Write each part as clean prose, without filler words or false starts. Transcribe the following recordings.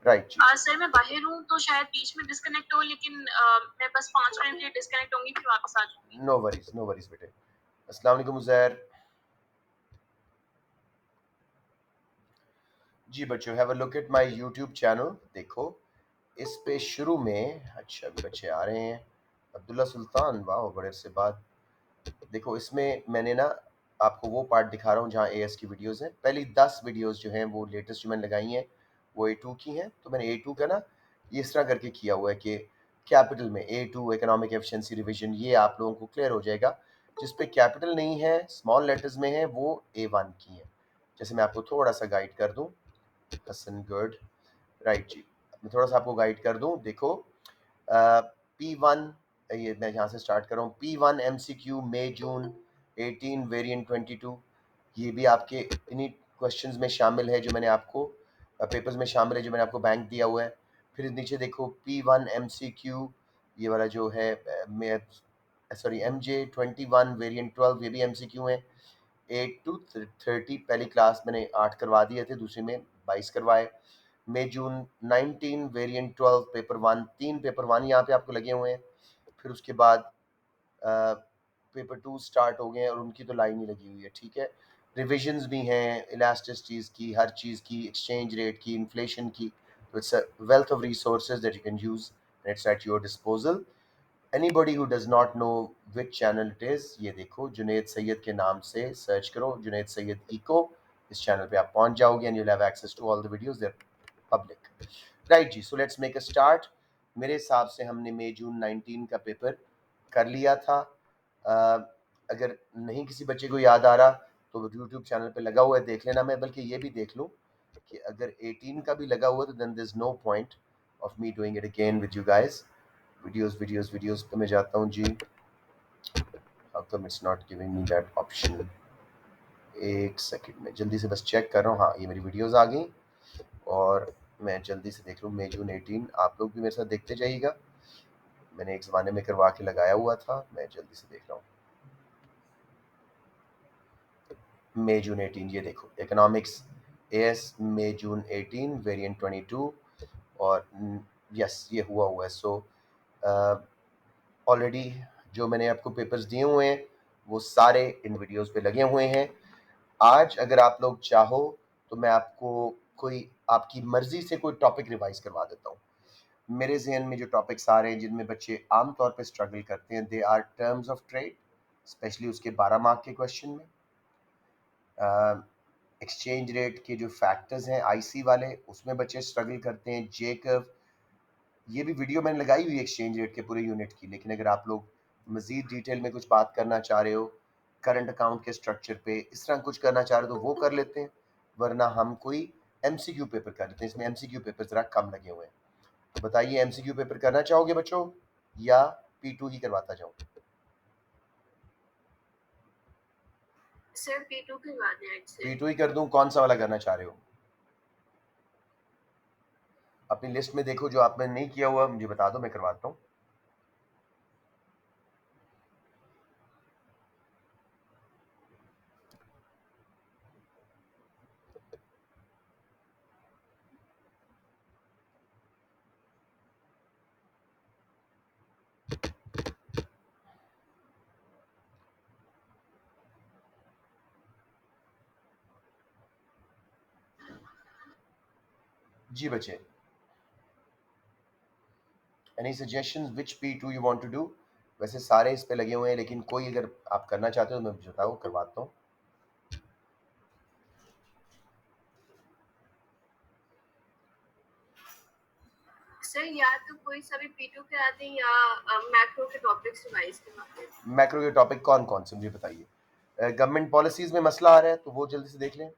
Right जी। Sir मैं बाहर हूँ तो शायद बीच में डिस्कनेक्ट हो, लेकिन मैं बस 5 मिनट के लिए डिस्कनेक्ट होंगी, फिर वापस आ जाऊंगी। नो वरीज बेटे। अस्सलाम वालेकुम उज़ैर। जी बच्चों, have a look at my YouTube channel. देखो इस पे शुरू में, अच्छा अभी बच्चे आ रहे हैं। अब्दुल्ला सुल्तान, वाह बड़े अरसे बाद। देखो इसमें मैंने ना आपको वो पार्ट दिखा रहा हूँ जहाँ एएस की वीडियोस हैं। पहली 10 वीडियोस जो हैं वो लेटेस्ट जो मैंने लगाई हैं वो A2 की हैं। तो मैंने A2 का ना ये इस तरह करके किया हुआ है कि कैपिटल में A2 इकोनॉमिक एफिशिएंसी रिवीजन, ये आप लोगों को क्लियर हो जाएगा। जिस पे कैपिटल नहीं है, स्मॉल लेटर्स में है, वो A1 की है। जैसे मैं आपको थोड़ा सा गाइड कर दूँ। हसन गुड, राइट जी। मैं थोड़ा सा आपको गाइड कर दूँ। देखो P1, ये मैं यहाँ से स्टार्ट कर रहा हूँ। P1 MCQ मई जून 18 वेरिएंट 22, ये भी आपके इन्हीं क्वेश्चंस में शामिल है जो मैंने आपको पेपर्स में शामिल है जो मैंने आपको बैंक दिया हुआ है। फिर नीचे देखो P1 MCQ, ये वाला जो है सॉरी MJ21 वेरिएंट 12, ये भी MCQ है। 8 to 30 पहली क्लास मैंने 8 करवा दिए थे, दूसरी में 22 करवाए। मई जून 19 वेरिएंट 12 पेपर 1, 3 पेपर 1 यहाँ पे आपको लगे हुए हैं। फिर उसके बाद पेपर 2 स्टार्ट हो गए हैं और उनकी तो लाइन ही लगी हुई है, ठीक है। रिविजन्स भी हैं इलास्टिसिटीज़ की, हर चीज़ की, एक्सचेंज रेट की, इन्फ्लेशन की। तो it's a wealth of resources that you can use and it's at your disposal. Anybody who does not know which channel it is, ये देखो जुनैद सैयद के नाम से सर्च करो, जुनैद सैयद इको। इस चैनल पे आप पहुंच जाओगे and you will have access to all the videos there public. Right जी, so let's make a start. मेरे हिसाब से हमने मई जून 19 का पेपर कर लिया था। अगर नहीं किसी बच्चे को याद आ रहा तो यूट्यूब चैनल पे लगा हुआ है, देख लेना। मैं बल्कि ये भी देख लूँ कि अगर 18 का भी लगा हुआ तो then there is no point of me doing it again with you guys. Videos पे मैं जाता हूँ जी। How come it's not giving me that option. एक सेकंड में जल्दी से बस चेक कर रहा हूँ। हाँ, ये मेरी वीडियोस आ गई और मैं जल्दी से देख लूँ। मई जून 18, आप लोग भी मेरे साथ देखते जाइएगा। मैंने एक ज़माने में करवा के लगाया हुआ था, मैं जल्दी से देख रहा हूँ। मई जून 18, ये देखो इकोनॉमिक्स एएस मई जून 18 वेरिएंट 22 और यस ये हुआ है। सो ऑलरेडी जो मैंने आपको पेपर्स दिए हुए हैं वो सारे इन वीडियोस पे लगे हुए हैं। आज अगर आप लोग चाहो तो मैं आपको कोई आपकी मर्जी से कोई टॉपिक रिवाइज करवा देता हूँ। मेरे जहन में जो टॉपिक्स आ रहे हैं जिनमें बच्चे आमतौर पे स्ट्रगल करते हैं, they are terms of trade, specially उसके 12 मार्क के क्वेश्चन में। एक्सचेंज रेट के जो फैक्टर्स हैं आईसी वाले, उसमें बच्चे स्ट्रगल करते हैं। जे कर्व, ये भी वीडियो मैंने लगाई हुई है एक्सचेंज रेट के पूरे यूनिट की, लेकिन अगर आप लोग मज़ीद डिटेल में कुछ बात करना चाह रहे हो, करंट अकाउंट के स्ट्रक्चर पे इस तरह कुछ करना चाह रहे हो तो वो कर लेते हैं, वरना हम कोई एमसीक्यू पेपर कर लेते हैं। इसमें एमसीक्यू पेपर ज़रा कम लगे हुए हैं। तो बताइए, एमसीक्यू पेपर करना चाहोगे बच्चों या P2 ही करवाता जाऊँ? सर P2 करवा दें आज से। P2 ही कर दूँ? कौन सा वाला करना चाह रहे हो? अपनी लिस्ट में देखो, जो आपने नहीं किया हुआ मुझे बता दो, मैं करवाता हूँ। जी बच्चे, any suggestions which P2 you want to do? वैसे सारे इस पे लगे हुए हैं, लेकिन कोई अगर आप करना चाहते हो तो मैं बताओ, करवाता हूँ। सर या तो कोई सा भी P2 कराते हैं या मैक्रो के टॉपिक्स रिवाइज करवाते हैं। मैक्रो के टॉपिक कौन कौन से मुझे बताइए। गवर्नमेंट पॉलिसीज में मसला आ रहा है तो वो जल्दी से देख लें।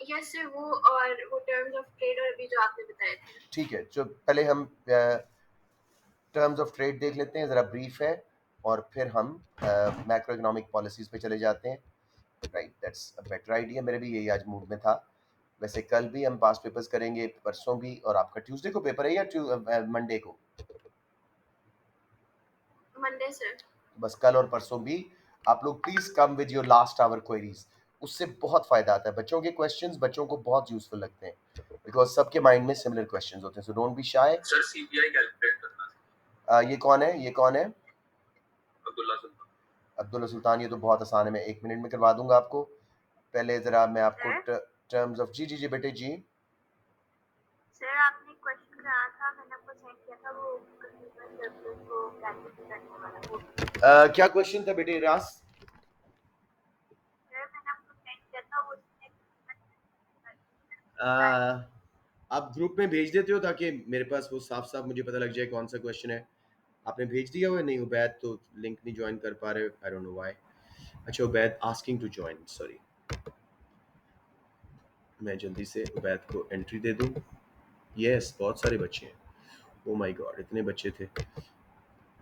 यस सर, वो और वो टर्म्स ऑफ ट्रेड और अभी जो आपने बताए थे। ठीक है, जो पहले हम टर्म्स ऑफ ट्रेड देख लेते हैं, ज़रा ब्रीफ है, और फिर हम मैक्रो इकोनॉमिक पॉलिसीज पे चले जाते हैं। Right, that's a better idea. मेरे भी यही आज मूड में था। वैसे कल भी हम पास पेपर्स करेंगे, परसों भी, और आपका ट्यूसडे को पेपर है या मंडे को? Monday sir. बस कल और परसों भी आप लोग please come with your last hour queries. उससे बहुत फ़ायदा आता है। बच्चों के क्वेश्चंस बच्चों को बहुत यूज़फुल लगते हैं, बिकॉज़ सबके माइंड में सिमिलर क्वेश्चंस होते हैं, so don't be shy. Sir CPI calculate करना ये कौन है? ये कौन है? अब्दुल्ला सुल्तान। अब्दुल्ला सुल्तान। ये तो बहुत आसान है, मैं 1 मिनट में करवा दूँगा आपको। पहले ज़रा मैं आपको सर टर्म्स ऑफ जी बेटे जी। सर आपने क्वेश्चन करा था, मैंने आपको सेंड किया था, वो कंज्यूमर सर्विस को कैलकुलेट करने वाला वो। क्या क्वेश्चन था बेटे रास? सर मैंने आपको सेंड किया था वो। आप ग्रुप में भेज देते हो ताकि मेरे पास वो साफ-साफ मुझे पता लग जाए कौन सा क्वेश्चन है। आपने भेज दिया हुआ है? नहीं, उबैद तो लिंक नहीं जॉइन कर पा रहे, आई डोंट नो व्हाई। अच्छा, Ubaid asking to join, sorry. मैं जल्दी से उबैद को एंट्री दे दूं। यस, बहुत सारे बच्चे हैं। ओ माय गॉड, इतने बच्चे थे।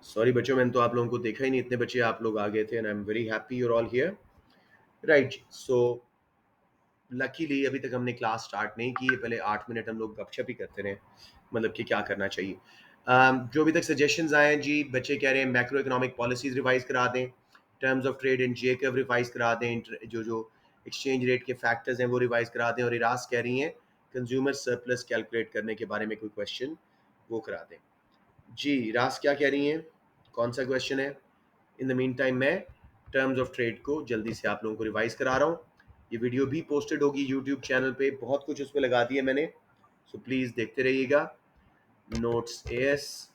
सॉरी बच्चों, मैंने तो आप लोगों को देखा ही नहीं, इतने बच्चे आप लोग आ गए थे and I am very happy you are all here. Right, so luckily अभी तक हमने क्लास स्टार्ट नहीं की है। पहले 8 मिनट हम लोग गपशप ही करते रहे, मतलब कि क्या करना चाहिए। जो अभी तक सजेशंस आए हैं जी, बच्चे कह रहे हैं मैक्रो इकोनॉमिक पॉलिसीज रिवाइज करा दें, terms of trade and Jacob revise करा दें, जो जो एक्सचेंज रेट के फैक्टर्स हैं वो रिवाइज करा दें, और इरास कह रही हैं कंज्यूमर सरप्लस कैलकुलेट करने के बारे में कोई क्वेश्चन वो करा दें। जी रास क्या कह रही हैं, कौन सा क्वेश्चन है? इन द मीन टाइम मैं टर्म्स ऑफ ट्रेड को जल्दी से आप लोगों को रिवाइज करा रहा हूँ। ये वीडियो भी पोस्टेड होगी यूट्यूब चैनल पे, बहुत कुछ उस पर लगा दिया मैंने, सो प्लीज़ देखते रहिएगा। Notes AS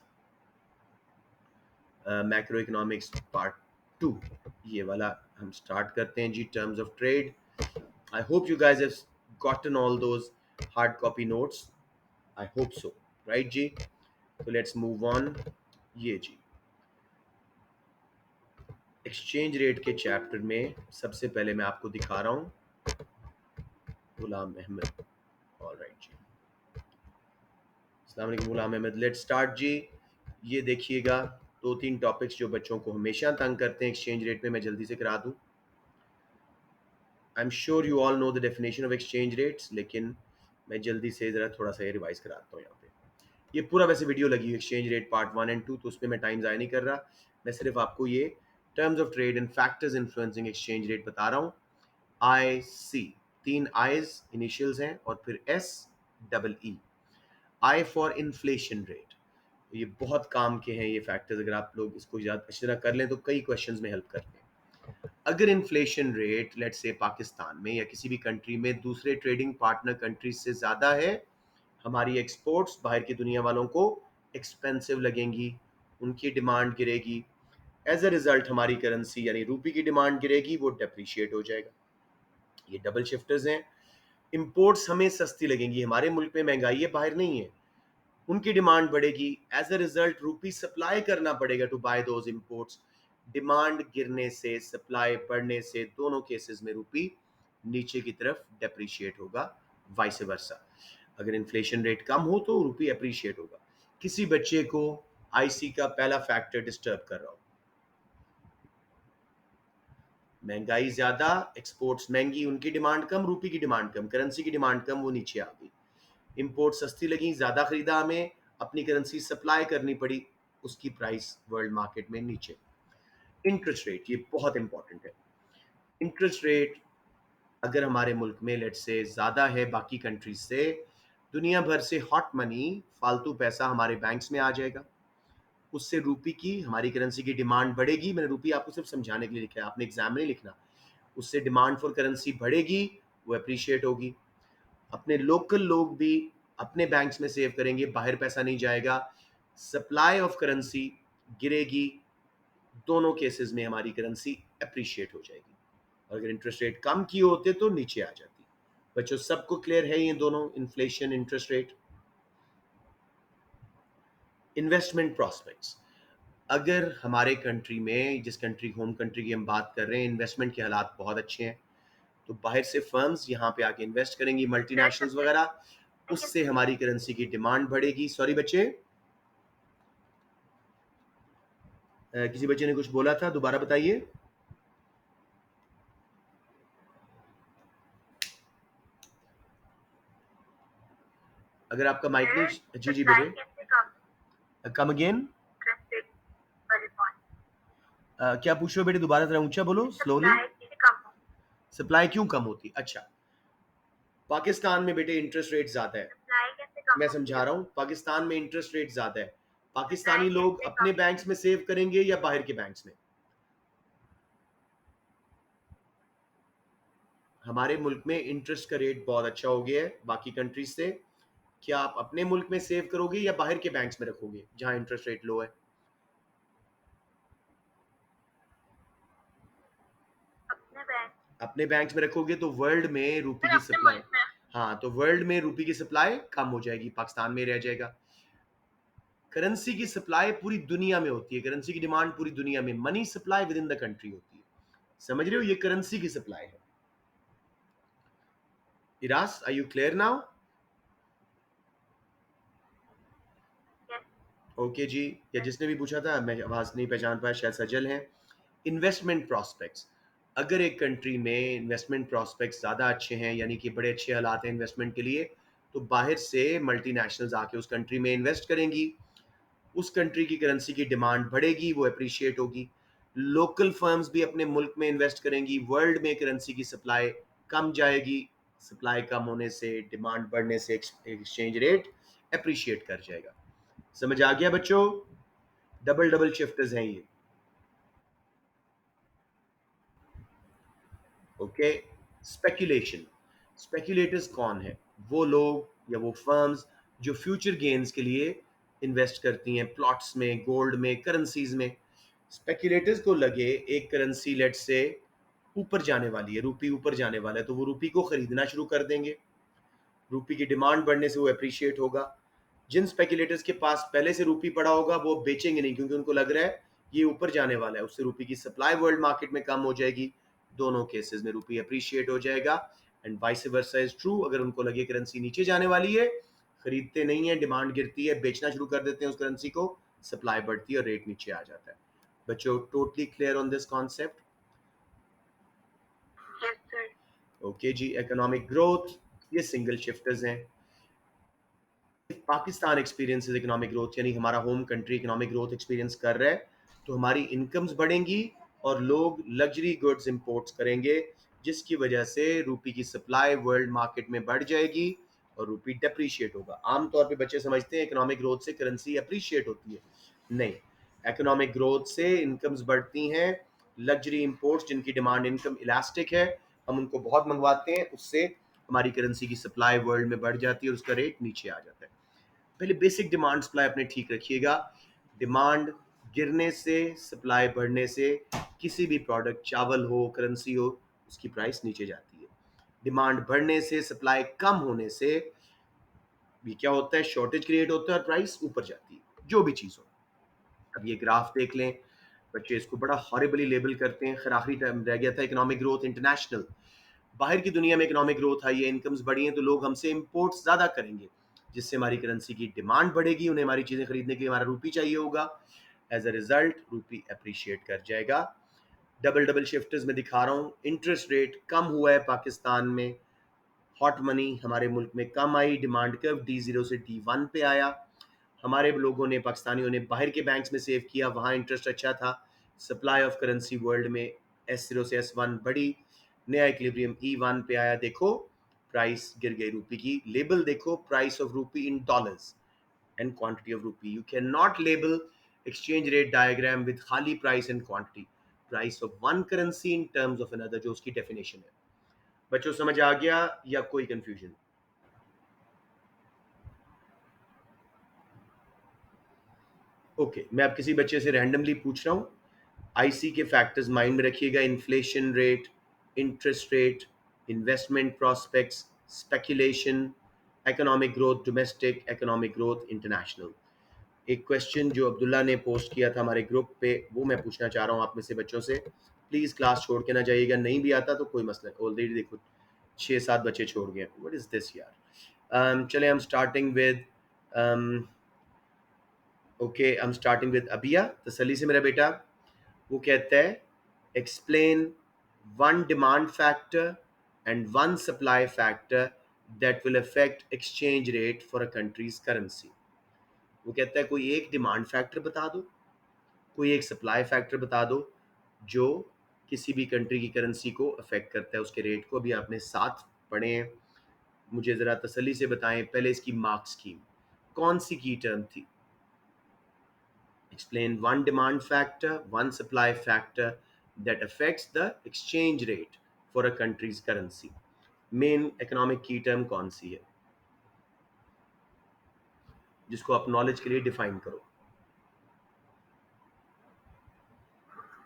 macro economics part 2, ये वाला हम स्टार्ट करते हैं जी। Terms of trade, I hope you guys have gotten all those hard copy notes, I hope so, right जी? तो लेट्स मूव ऑन। ये जी एक्सचेंज रेट के चैप्टर में सबसे पहले मैं आपको दिखा रहा हूँ गुलाम अहमद। ऑलराइट जी, अस्सलाम वालेकुम गुलाम अहमद, लेट्स स्टार्ट जी। ये देखिएगा 2-3 टॉपिक्स जो बच्चों को हमेशा तंग करते हैं एक्सचेंज रेट में, मैं जल्दी से करा दूं। आई am sure you all know the definition of exchange rates, लेकिन मैं जल्दी से ज़रा थोड़ा सा ये रिवाइज कराता हूँ यहाँ पे। ये पूरा वैसे वीडियो लगी हुई एक्सचेंज रेट पार्ट 1 एंड 2, तो उसमें मैं टाइम ज़ाया नहीं कर रहा, मैं सिर्फ आपको ये terms of trade and factors influencing exchange rate बता रहा हूँ। आई सी, 3 आईज इनिशियल्स हैं और फिर S double E. I for inflation rate, ये बहुत काम के हैं ये फैक्टर्स, अगर आप लोग इसको याद अच्छी तरह कर लें तो कई क्वेश्चंस में हेल्प करते हैं। अगर inflation rate let's say Pakistan में या किसी भी कंट्री में दूसरे ट्रेडिंग पार्टनर कंट्रीज से ज़्यादा है, हमारी एक्सपोर्ट्स बाहर की दुनिया वालों को एक्सपेंसिव लगेंगी, उनकी डिमांड गिरेगी। एज अ रिजल्ट हमारी करेंसी यानी रूपी की डिमांड गिरेगी, वो डेप्रिशिएट हो जाएगा। ये डबल शिफ्टर्स हैं। इंपोर्ट्स हमें सस्ती लगेंगी, हमारे मुल्क में महंगाई है, बाहर नहीं है, उनकी डिमांड बढ़ेगी। As a result rupee supply करना पड़ेगा to buy those imports. Demand गिरने से सप्लाई बढ़ने से दोनों केसेस में रूपी नीचे की तरफ डेप्रिशिएट होगा, वाइस वर्सा। अगर इन्फ्लेशन रेट कम हो तो रूपी अप्रिशिएट होगा। किसी बच्चे को आईसी का पहला फैक्टर डिस्टर्ब कर रहा हो, महंगाई ज्यादा, एक्सपोर्ट्स महंगी, उनकी डिमांड कम, रूपी की डिमांड कम, करेंसी की डिमांड कम, वो नीचे आ गई। इंपोर्ट सस्ती लगी, ज़्यादा खरीदा, हमें अपनी करेंसी सप्लाई करनी पड़ी, उसकी प्राइस वर्ल्ड मार्केट में नीचे। इंटरेस्ट रेट, ये बहुत इंपॉर्टेंट है। इंटरेस्ट रेट अगर हमारे मुल्क में लेट से ज़्यादा है बाकी कंट्रीज से, दुनिया भर से हॉट मनी, फालतू पैसा हमारे बैंक्स में आ जाएगा, उससे रूपी की, हमारी करेंसी की डिमांड बढ़ेगी। मैंने रूपी आपको सिर्फ समझाने के लिए लिखा है, आपने एग्जाम में नहीं लिखना। उससे डिमांड फॉर करेंसी बढ़ेगी, वो अप्रिशिएट होगी। अपने लोकल लोग भी अपने बैंक्स में सेव करेंगे, बाहर पैसा नहीं जाएगा, सप्लाई ऑफ करेंसी गिरेगी, दोनों केसेस में हमारी करेंसी अप्रिशिएट हो जाएगी। अगर इंटरेस्ट रेट कम किए होते तो नीचे आ जाती। बच्चों सबको क्लियर है ये दोनों, inflation interest rate? Investment prospects, अगर हमारे कंट्री में, जिस कंट्री होम कंट्री की हम बात कर रहे हैं, इन्वेस्टमेंट के हालात बहुत अच्छे हैं, तो बाहर से फर्म्स यहाँ पे आके इन्वेस्ट करेंगी, मल्टीनेशनल्स वगैरह, उससे हमारी करेंसी की डिमांड बढ़ेगी। सॉरी बच्चे, किसी बच्चे ने कुछ बोला था, दोबारा बताइए। अगर आपका माइक नहीं, जी जी बेटे, कम अगेन। क्या पूछ रहे हो बेटे, दोबारा जरा ऊंचा बोलो, स्लोली। सप्लाई क्यों कम होती है? अच्छा, पाकिस्तान में बेटे इंटरेस्ट रेट ज्यादा है। सप्लाई कैसे कम मैं होगी? समझा रहा हूँ, पाकिस्तान में इंटरेस्ट रेट ज्यादा है। सप्लाई पाकिस्तानी लोग कैसे अपने कम बैंक्स में सेव करेंगे या बाहर के बैंक्स में? हमारे मुल्क में इंटरेस्ट का रेट बहुत अच्छा हो गया है बाकी कंट्रीज से। क्या आप अपने मुल्क में सेव करोगे या बाहर के बैंक्स में रखोगे जहां इंटरेस्ट रेट लो है? अपने बैंक? अपने बैंक्स में रखोगे तो वर्ल्ड में रुपी सर की अपने सप्लाई, मुल्क में। हाँ, तो वर्ल्ड में रुपी की सप्लाई कम हो जाएगी, पाकिस्तान में रह जाएगा। करेंसी की सप्लाई पूरी दुनिया में होती है, करेंसी की डिमांड पूरी दुनिया में, money supply with in the country होती है। समझ रहे हो, ये करेंसी की सप्लाई है। Iras, are you clear now? Yes. Okay जी। या यस। जिसने भी पूछा था, मैं आवाज नहीं पहचान पाया, शायद सजल हैं। इन्वेस्टमेंट प्रॉस्पेक्ट्स, अगर एक कंट्री में इन्वेस्टमेंट प्रॉस्पेक्ट्स ज़्यादा अच्छे हैं, यानी कि बड़े अच्छे हालात हैं इन्वेस्टमेंट के लिए, तो बाहर से मल्टीनेशनल्स आके उस कंट्री में इन्वेस्ट करेंगी, उस कंट्री की करेंसी की डिमांड बढ़ेगी, वो अप्रिशिएट होगी। लोकल फर्म्स भी अपने मुल्क में इन्वेस्ट करेंगी, वर्ल्ड में करेंसी की सप्लाई कम जाएगी, सप्लाई कम होने से, डिमांड बढ़ने से एक्सचेंज रेट अप्रिशिएट कर जाएगा। समझ आ गया बच्चों? डबल डबल शिफ्टर्स हैं ये। ओके। स्पेक्यूलेशन, स्पेक्यूलेटर्स कौन है? वो लोग या वो फर्म्स जो फ्यूचर गेन्स के लिए इन्वेस्ट करती हैं, प्लॉट्स में, गोल्ड में, करेंसीज में। स्पेक्यूलेटर्स को लगे एक करेंसी लेट से ऊपर जाने वाली है, रूपी ऊपर जाने वाला है, तो वो रूपी को खरीदना शुरू कर देंगे, रूपी की डिमांड बढ़ने से वो अप्रिशिएट होगा। जिन स्पेकुलेटर्स के पास पहले से रूपी पड़ा होगा वो बेचेंगे नहीं, क्योंकि उनको लग रहा है ये ऊपर जाने वाला है, उससे रूपी की सप्लाई वर्ल्ड मार्केट में कम हो जाएगी, दोनों केसेस में रूपी अप्रिशिएट हो जाएगा। And vice versa is true, अगर उनको लगे करेंसी नीचे जाने वाली है, खरीदते नहीं है, डिमांड गिरती है, बेचना शुरू कर देते हैं उस करेंसी को, सप्लाई बढ़ती है और रेट नीचे आ जाता है। बच्चों, totally clear on this concept? Yes sir. Okay जी। इकोनॉमिक ग्रोथ, ये सिंगल शिफ्टर्स हैं। पाकिस्तान एक्सपीरियंसेस इकोनॉमिक ग्रोथ, यानी हमारा home country economic growth experience कर रहा है, तो हमारी इनकम्स बढ़ेंगी और लोग लग्जरी गुड्स इंपोर्ट्स करेंगे, जिसकी वजह से रूपी की सप्लाई वर्ल्ड मार्केट में बढ़ जाएगी और रूपी डेप्रीशिएट होगा। आमतौर पे बच्चे समझते हैं इकोनॉमिक ग्रोथ से करेंसी अप्रिशिएट होती है, नहीं। इकोनॉमिक ग्रोथ से इनकम्स बढ़ती हैं, लग्जरी इंपोर्ट्स जिनकी डिमांड इनकम इलास्टिक है, हम उनको बहुत मंगवाते हैं, उससे हमारी करेंसी की सप्लाई वर्ल्ड में बढ़ जाती है और उसका रेट नीचे आ जाता है। पहले बेसिक डिमांड सप्लाई अपने ठीक रखिएगा। डिमांड गिरने से, सप्लाई बढ़ने से, किसी भी प्रोडक्ट, चावल हो, करेंसी हो, उसकी प्राइस नीचे जाती है। डिमांड बढ़ने से, सप्लाई कम होने से भी क्या होता है, शॉर्टेज क्रिएट होता है और प्राइस ऊपर जाती है, जो भी चीज़ हो। अब ये ग्राफ देख लें, बच्चे इसको बड़ा हॉरिबली लेबल करते हैं। खैर आखिरी टाइम रह गया था इकोनॉमिक ग्रोथ इंटरनेशनल, बाहर की दुनिया में इकोनॉमिक ग्रोथ आई है, इनकम्स बढ़ी हैं, तो लोग हमसे इंपोर्ट्स ज़्यादा करेंगे, जिससे हमारी करेंसी की डिमांड बढ़ेगी, उन्हें हमारी चीज़ें खरीदने के लिए हमारा रूपी चाहिए होगा, एज अ रिजल्ट रूपी अप्रिशिएट कर जाएगा। डबल डबल शिफ्टर्स में दिखा रहा हूँ, इंटरेस्ट रेट कम हुआ है पाकिस्तान में, हॉट मनी हमारे मुल्क में कम आई, डिमांड कर्व D0 से D1 पे आया। हमारे लोगों ने, पाकिस्तानियों ने बाहर के बैंक्स में सेव किया, वहाँ इंटरेस्ट अच्छा था, सप्लाई ऑफ करेंसी वर्ल्ड में S0 से S1 बढ़ी, नया इक्विलिब्रियम E1 पे आया। देखो प्राइस गिर गई रूपी की, लेबल देखो, price of rupee in dollars and quantity of rupee. You can not label exchange rate diagram with खाली price and quantity, price of one currency in terms of another, जो उसकी डेफिनेशन है। बच्चों समझ आ गया या कोई कंफ्यूजन? ओके, मैं अब किसी बच्चे से रैंडमली पूछ रहा हूँ, आईसी के फैक्टर्स माइंड में रखिएगा, inflation rate, interest rate, investment prospects, speculation, economic growth domestic, economic growth international. एक क्वेश्चन जो अब्दुल्ला ने पोस्ट किया था हमारे ग्रुप पे, वो मैं पूछना चाह रहा हूँ आप में से बच्चों से, प्लीज़ क्लास छोड़ के ना जाइएगा, नहीं भी आता तो कोई मसला नहीं, ऑलरेडी देखो 6-7 बच्चे छोड़ गए, व्हाट इज दिस यार। चले, हम starting with okay, I am starting with Abiya, तसल्ली से मेरा बेटा। वो कहता है, explain one demand factor and one supply factor that will affect exchange rate for a country's currency. वो कहता है कोई एक डिमांड फैक्टर बता दो, कोई एक सप्लाई फैक्टर बता दो, जो किसी भी कंट्री की करेंसी को अफेक्ट करता है, उसके रेट को। अभी आपने 7 पढ़े हैं। मुझे ज़रा तसल्ली से बताएं, पहले इसकी मार्क स्कीम कौन सी की टर्म थी? Explain one demand factor, one supply factor that affects the exchange rate for a country's currency. Main economic की टर्म कौन सी है जिसको आप नॉलेज के लिए डिफाइन करो?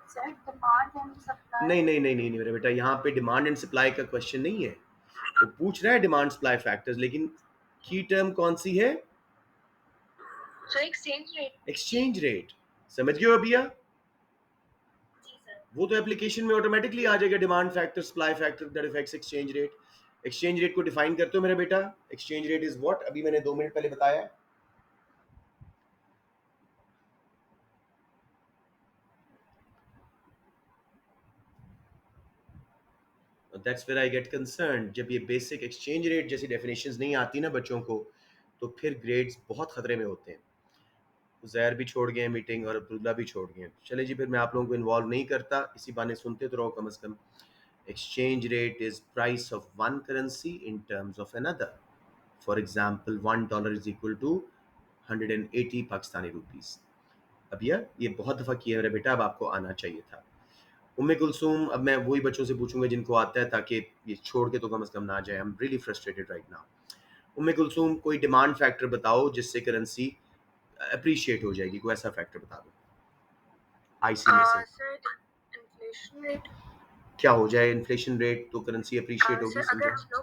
Sir demand and supply. नहीं मेरा बेटा, यहाँ पे डिमांड एंड सप्लाई का क्वेश्चन नहीं है। वो पूछ रहा है डिमांड सप्लाई फैक्टर्स, लेकिन की टर्म कौन सी है? Sir exchange rate. Exchange rate. समझ गए हो भैया? जी सर। वो तो एप्लीकेशन में ऑटोमेटिकली आ जाएगा, demand factor supply factor that affects exchange rate. Exchange rate को डिफाइन करते हो मेरा बेटा? Exchange rate is what? अभी मैंने 2 मिनट पहले बताया। That's where I get concern. जब ये बेसिक एक्सचेंज रेट जैसी डेफिनेशंस नहीं आती ना बच्चों को, तो फिर ग्रेड्स बहुत खतरे में होते हैं। जैर भी छोड़ गए मीटिंग और अब्दुल्ला भी छोड़ गए। चले जी, फिर मैं आप लोगों को इन्वॉल्व नहीं करता, इसी बहाने सुनते तो रहो कम से कम। Exchange rate is price of one currency in terms of another. For example $1 is equal to 180 Pakistani rupees. अब ये बहुत दफ़ा किया है मेरा बेटा, अब आपको आना चाहिए था। उम्मे कुलसूम, अब मैं वही बच्चों से पूछूंगा जिनको आता है, ताकि ये छोड़ के तो कम से कम ना जाए। I am really frustrated right now. Umme Kulsoom, कोई डिमांड फैक्टर बताओ जिससे करेंसी अप्रिशिएट हो जाएगी, कोई ऐसा फैक्टर बता दो आईसी में से। Sir inflation rate. क्या हो जाए इन्फ्लेशन रेट तो करेंसी अप्रिशिएट होगी? सर अगर समझो।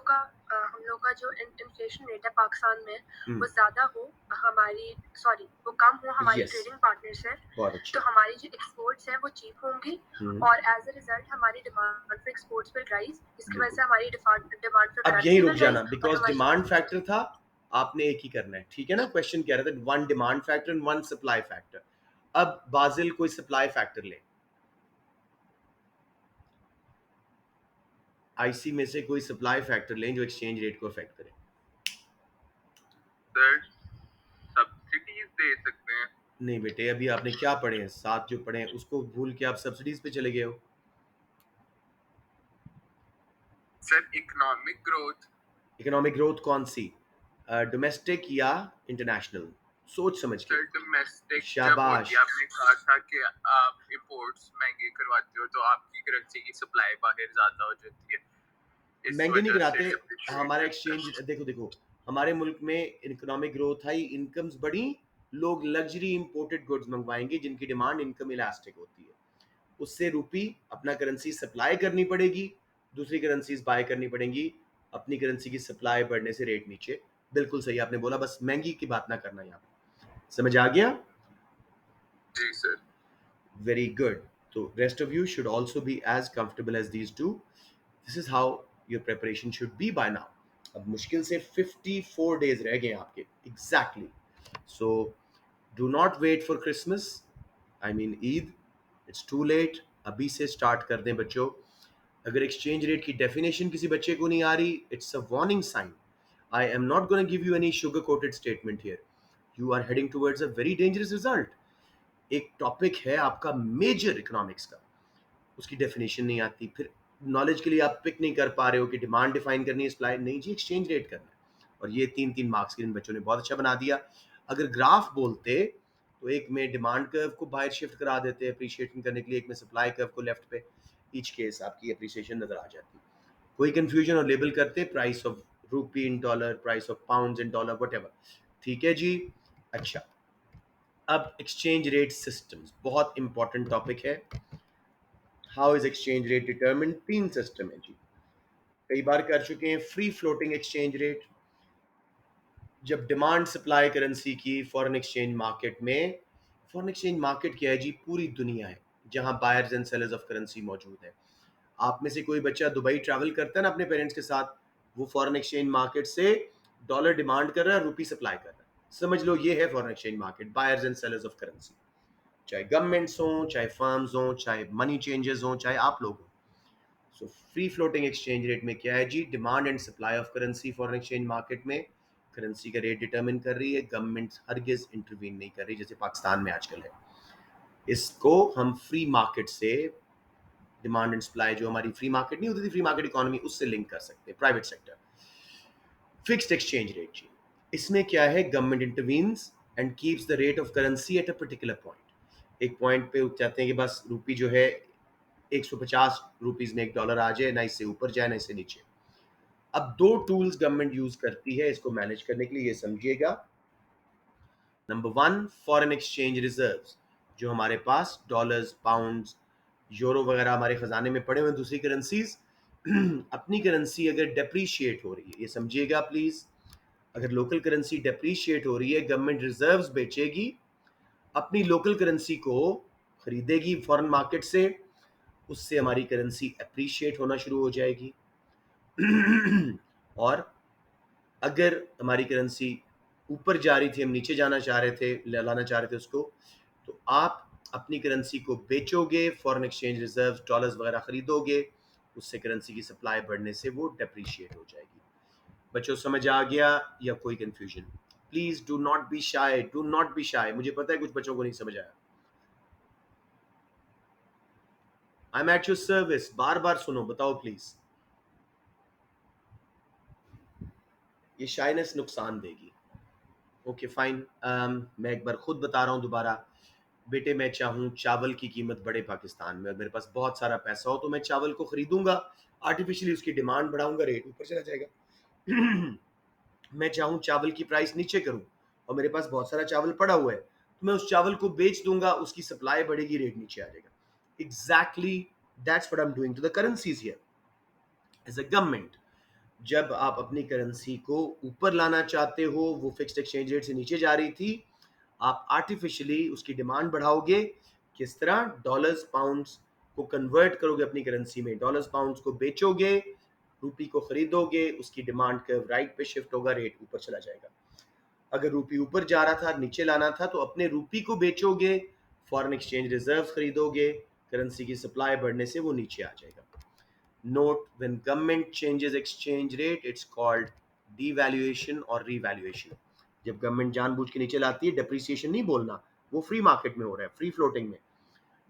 हम लोग का जो इन्फ्लेशन रेट है पाकिस्तान में हम्म। वो ज्यादा हो, हमारी सॉरी वो कम हो हमारी यस, ट्रेडिंग पार्टनर से, बहुत तो अच्छा। हमारी जो एक्सपोर्ट्स हैं वो चीप होंगी और एज अ रिजल्ट हमारी demand for exports will rise, जिसकी वजह से बिल्कुल। हमारी डिमांड फॉर अब यहीं करेंसी रुक विल जाना, राइज और बिकॉज हमारी डिमांड करेंसी फैक्टर था। आपने एक ही करना है, ठीक है ना? क्वेश्चन कह रहा था one demand factor and one supply factor. अब बाजिल कोई सप्लाई फैक्टर ले, आईसी में से कोई सप्लाई फैक्टर लें जो एक्सचेंज रेट को अफेक्ट करे। सर सब्सिडीज दे सकते हैं। नहीं बेटे, अभी आपने क्या पढ़े हैं? 7 जो पढ़े हैं उसको भूल के आप सब्सिडीज पे चले गए हो। Sir economic growth. Economic growth कौन सी? डोमेस्टिक या इंटरनेशनल? सोच समझ के। सर डोमेस्टिक जब होती शाबाश। है, आपने कहा था कि आप इंपोर्ट्स महंगे करवाते हो तो आपकी करेंसी की सप्लाई बाहर ज्यादा हो जाती है, इस महंगे नहीं वजह से कराते। depreciate हमारा करता एक्सचेंज, है। देखो हमारे मुल्क में इकोनॉमिक ग्रोथ आई, इनकम्स बढ़ी, लोग लग्जरी इंपोर्टेड गुड्स मंगवाएंगे जिनकी डिमांड इनकम इलास्टिक होती है। उससे रूपी अपना करेंसी सप्लाई करनी पड़ेगी, दूसरी करेंसीज बाय करनी पड़ेंगी। अपनी करेंसी की सप्लाई बढ़ने से रेट नीचे। बिल्कुल सही आपने बोला, बस महंगी की बात ना करना। यहाँ पे समझ आ गया? जी सर। Very good. तो rest of you should also be as comfortable as these two. This is how your preparation should be by now. अब मुश्किल से 54 डेज रह गए आपके exactly. So do not wait for Christmas, I mean Eid. It's too late. अभी से start कर दें बच्चों। अगर एक्सचेंज रेट की डेफिनेशन किसी बच्चे को नहीं आ रही, it's a warning sign. I am not gonna give you any sugar coated statement here. You are heading towards a very dangerous result. एक टॉपिक है आपका मेजर इकोनॉमिक्स का, उसकी डेफिनेशन नहीं आती, फिर नॉलेज के लिए आप पिक नहीं कर पा रहे हो कि डिमांड डिफाइन करनी है, सप्लाई नहीं जी, एक्सचेंज रेट करना है। और ये 3-3 मार्क्स के इन बच्चों ने बहुत अच्छा बना दिया। अगर ग्राफ बोलते तो एक में डिमांड कर्व को बाहर शिफ्ट करा देते अप्रिशिएशन करने के लिए, एक में सप्लाई कर्व को लेफ्ट पे। ईच केस आपकी अप्रिसिएशन नजर आ जाती। कोई कंफ्यूजन और लेबल करते price of rupee in dollar, price of pounds in dollar, what. ठीक है जी। अच्छा, अब एक्सचेंज रेट सिस्टम्स बहुत इंपॉर्टेंट टॉपिक है। How is exchange rate determine? 3 system है जी, कई बार कर चुके हैं। फ्री फ्लोटिंग एक्सचेंज रेट, जब डिमांड सप्लाई करेंसी की फॉरेन एक्सचेंज मार्केट में। फॉरेन एक्सचेंज मार्केट क्या है जी? पूरी दुनिया है जहां buyers and sellers of currency मौजूद है। आप में से कोई बच्चा दुबई ट्रैवल करता है ना अपने पेरेंट्स के साथ, वो फॉरेन एक्सचेंज मार्केट से डॉलर डिमांड कर रहा है, रुपी सप्लाई कर रहा है। समझ लो ये है foreign exchange market, buyers and sellers of currency. चाहे गवर्नमेंट्स हों, चाहे फर्म्स हों, चाहे मनी चेंजर्स हों, चाहे आप लोग हों। So free floating exchange rate में क्या है जी? Demand and supply of currency foreign exchange market में। करेंसी का रेट डिटरमिन कर रही है गवर्नमेंट, हरगिज इंटरवीन नहीं कर रही जैसे पाकिस्तान में आजकल है। इसको हम फ्री मार्केट से डिमांड एंड सप्लाई, जो हमारी फ्री मार्केट नहीं होती थी, फ्री मार्केट इकोनॉमी, उससे लिंक कर सकते हैं private sector. Fixed exchange rate जी, इसमें क्या है, government intervenes and keeps the rate of currency at a particular point. एक पॉइंट पे चाहते हैं कि बस रूपी जो है 150 रुपीज में $1 आ जाए, ना इससे ऊपर जाए ना इससे नीचे। अब दो टूल्स गवर्नमेंट यूज करती है इसको मैनेज करने के लिए, ये समझिएगा। Number one, foreign exchange reserves, जो हमारे पास डॉलर्स, पाउंड्स, यूरो वगैरह हमारे खजाने में पड़े हुए हैं, दूसरी करेंसीज। अपनी करेंसी अगर डेप्रीशिएट हो रही है, ये समझिएगा प्लीज, अगर लोकल करेंसी डेप्रीशिएट हो रही है, गवर्नमेंट रिजर्व्स बेचेगी, अपनी लोकल करेंसी को खरीदेगी फॉरेन मार्केट से, उससे हमारी करेंसी अप्रिशिएट होना शुरू हो जाएगी। और अगर हमारी करेंसी ऊपर जा रही थी, हम नीचे जाना चाह रहे थे, लाना चाह रहे थे उसको, तो आप अपनी करेंसी को बेचोगे, फॉरेन एक्सचेंज रिजर्व डॉलर्स वगैरह खरीदोगे, उससे करेंसी की सप्लाई बढ़ने से वो डेप्रीशिएट हो जाएगी। बच्चों समझ आ गया या कोई confusion? Please do not be shy, do not be shy. मुझे पता है कुछ बच्चों को नहीं समझ आया। I am at your service, बार बार सुनो, बताओ प्लीज। ये शाइनेस नुकसान देगी। ओके फाइन, मैं एक बार खुद बता रहा हूँ दोबारा। बेटे मैं चाहूँ चावल की कीमत बढ़े पाकिस्तान में, और मेरे पास बहुत सारा पैसा हो, तो मैं चावल को खरीदूंगा, आर्टिफिशियली उसकी डिमांड बढ़ाऊंगा, रेट ऊपर चला जाएगा। मैं चाहूँ चावल की प्राइस नीचे करूँ, और मेरे पास बहुत सारा चावल पड़ा हुआ है, तो मैं उस चावल को बेच दूंगा, उसकी सप्लाई बढ़ेगी, रेट नीचे आ जाएगा। Exactly that's what I am doing to the currencies here as a government. जब आप अपनी करेंसी को ऊपर लाना चाहते हो, वो फिक्स्ड एक्सचेंज रेट से नीचे जा रही थी, आप आर्टिफिशियली उसकी डिमांड बढ़ाओगे। किस तरह? डॉलर्स पाउंड्स को कन्वर्ट करोगे अपनी करेंसी में, डॉलर्स पाउंड्स को बेचोगे, रूपी को खरीदोगे, उसकी डिमांड कर्व राइट पे शिफ्ट होगा, रेट ऊपर चला जाएगा। अगर रूपी ऊपर जा रहा था, नीचे लाना था, तो अपने रूपी को बेचोगे, फॉरेन एक्सचेंज रिजर्व खरीदोगे, करेंसी की सप्लाई बढ़ने से वो नीचे आ जाएगा। Note, when government changes exchange rate, it's called devaluation और revaluation। जब गवर्नमेंट जानबूझ के नीचे लाती है, डेप्रिसिएशन नहीं बोलना, वो फ्री मार्केट में हो रहा है, फ्री फ्लोटिंग में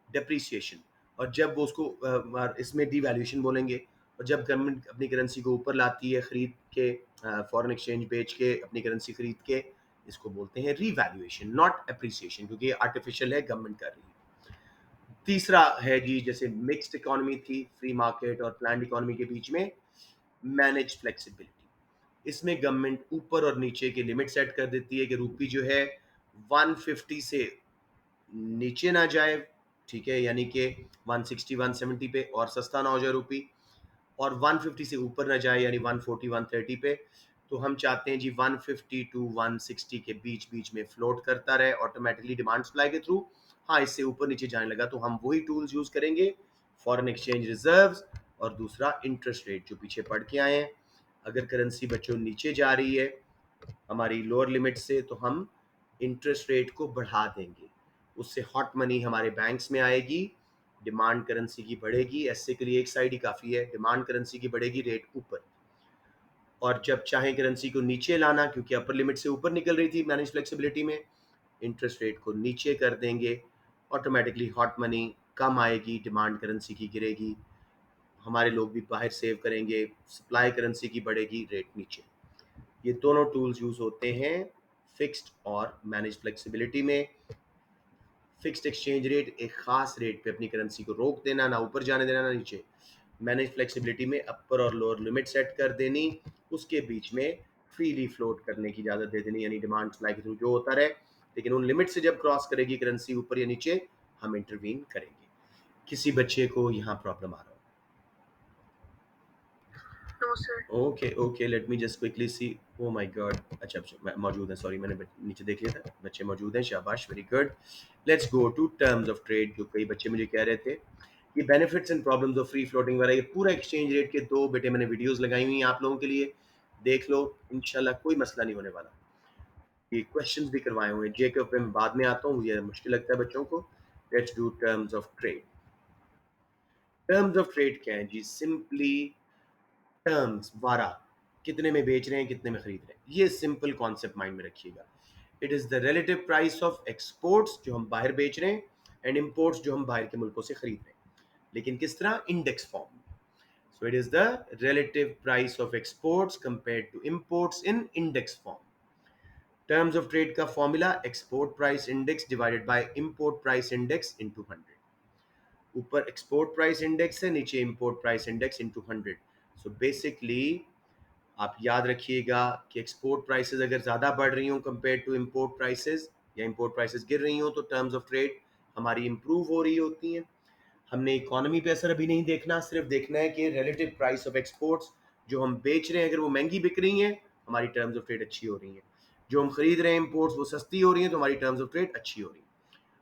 डेप्रिसिएशन। और जब वो उसको इसमें डिवैल्यूएशन बोलेंगे। और जब गवर्नमेंट अपनी करेंसी को ऊपर लाती है खरीद के, फॉरेन एक्सचेंज बेच के अपनी करेंसी खरीद के, इसको बोलते हैं रिवैल्यूएशन, नॉट अप्रिसिएशन, क्योंकि ये आर्टिफिशियल है, गवर्नमेंट कर रही है। तीसरा है जी, जैसे मिक्स्ड इकोनॉमी थी, फ्री मार्केट और प्लान्ड इकोनॉमी के बीच में, मैनेज फ्लेक्सिबिलिटी। इसमें गवर्नमेंट ऊपर और नीचे की लिमिट सेट कर देती है कि रूपी जो है 150 से नीचे ना जाए, ठीक है, यानी कि 160 170 पे और सस्ता ना हो जाए रूपी, और 150 से ऊपर ना जाए, यानी 140 130 पे। तो हम चाहते हैं जी 150 टू 160 के बीच बीच में फ्लोट करता रहे ऑटोमेटिकली डिमांड सप्लाई के थ्रू। हाँ, इससे ऊपर नीचे जाने लगा तो हम वही टूल्स यूज करेंगे, फॉरेन एक्सचेंज रिजर्व्स और दूसरा इंटरेस्ट रेट, जो पीछे पढ़ के आए हैं। अगर करेंसी बच्चों नीचे जा रही है हमारी लोअर लिमिट से, तो हम इंटरेस्ट रेट को बढ़ा देंगे, उससे हॉट मनी हमारे बैंक्स में आएगी, डिमांड करेंसी की बढ़ेगी। ऐसे के लिए एक साइड ही काफ़ी है, डिमांड करेंसी की बढ़ेगी, रेट ऊपर। और जब चाहे करेंसी को नीचे लाना, क्योंकि अपर लिमिट से ऊपर निकल रही थी मैनेज फ्लेक्सिबिलिटी में, इंटरेस्ट रेट को नीचे कर देंगे, ऑटोमेटिकली हॉट मनी कम आएगी, डिमांड करेंसी की गिरेगी, हमारे लोग भी बाहर सेव करेंगे, सप्लाई करेंसी की बढ़ेगी, रेट नीचे। ये दोनों टूल्स यूज होते हैं फिक्स्ड और मैनेज फ्लेक्सिबिलिटी में। फिक्स्ड एक्सचेंज रेट, एक खास रेट पे अपनी करेंसी को रोक देना, ना ऊपर जाने देना ना नीचे। मैनेज फ्लेक्सिबिलिटी में अपर और लोअर लिमिट सेट कर देनी, उसके बीच में फ्रीली फ्लोट करने की इजाज़त दे देनी, यानी डिमांड सप्लाई के थ्रू जो होता रहे, लेकिन उन लिमिट से जब क्रॉस करेगी करेंसी ऊपर या नीचे, हम इंटरवीन करेंगे। किसी बच्चे को यहाँ प्रॉब्लम आ रहा हो? No sir. Okay okay, let me just quickly see. Oh my God, अच्छा अच्छा मौजूद है, सॉरी मैंने नीचे देख लिया था, बच्चे मौजूद हैं, शाबाश, very good. Let's go to terms of trade. जो कई बच्चे मुझे कह रहे थे ये benefits and problems of free floating वगैरह, ये पूरा एक्सचेंज रेट के दो बेटे मैंने वीडियोस लगाई हुई हैं आप लोगों के लिए, देख लो, इंशाल्लाह कोई मसला नहीं होने वाला। ये क्वेश्चंस भी करवाए हुए हैं, जेकब पे मैं बाद में आता हूँ, मुझे मुश्किल लगता है बच्चों को। Let's do terms of trade. Terms of trade क्या है जी? सिंपली टर्म्स, वारा, कितने में बेच रहे हैं, कितने में खरीद रहे हैं, ये सिंपल कॉन्सेप्ट माइंड में रखिएगा। It is the relative price of exports जो हम बाहर बेच रहे हैं, एंड इंपोर्ट्स जो हम बाहर के मुल्कों से खरीद रहे हैं। लेकिन किस तरह? Index form. So it is the relative price of exports compared to imports in index form. Terms of trade का formula export price index divided by import price index into 100। ऊपर एक्सपोर्ट प्राइस इंडेक्स है, नीचे import price index into 100। So basically आप याद रखिएगा कि export prices अगर ज़्यादा बढ़ रही हो कंपेयर टू इंपोर्ट प्राइसेस, या इंपोर्ट प्राइसेस गिर रही हो, तो टर्म्स ऑफ ट्रेड हमारी इंप्रूव हो रही होती हैं। हमने इकोनॉमी पे असर अभी नहीं देखना, सिर्फ देखना है कि रिलेटिव प्राइस ऑफ एक्सपोर्ट्स जो हम बेच रहे हैं अगर वो महंगी बिक रही हैं, हमारी टर्म्स ऑफ ट्रेड अच्छी हो रही हैं। जो हम खरीद रहे हैं इंपोर्ट्स वो सस्ती हो रही हैं, तो हमारी टर्म्स ऑफ ट्रेड अच्छी हो रही हैं।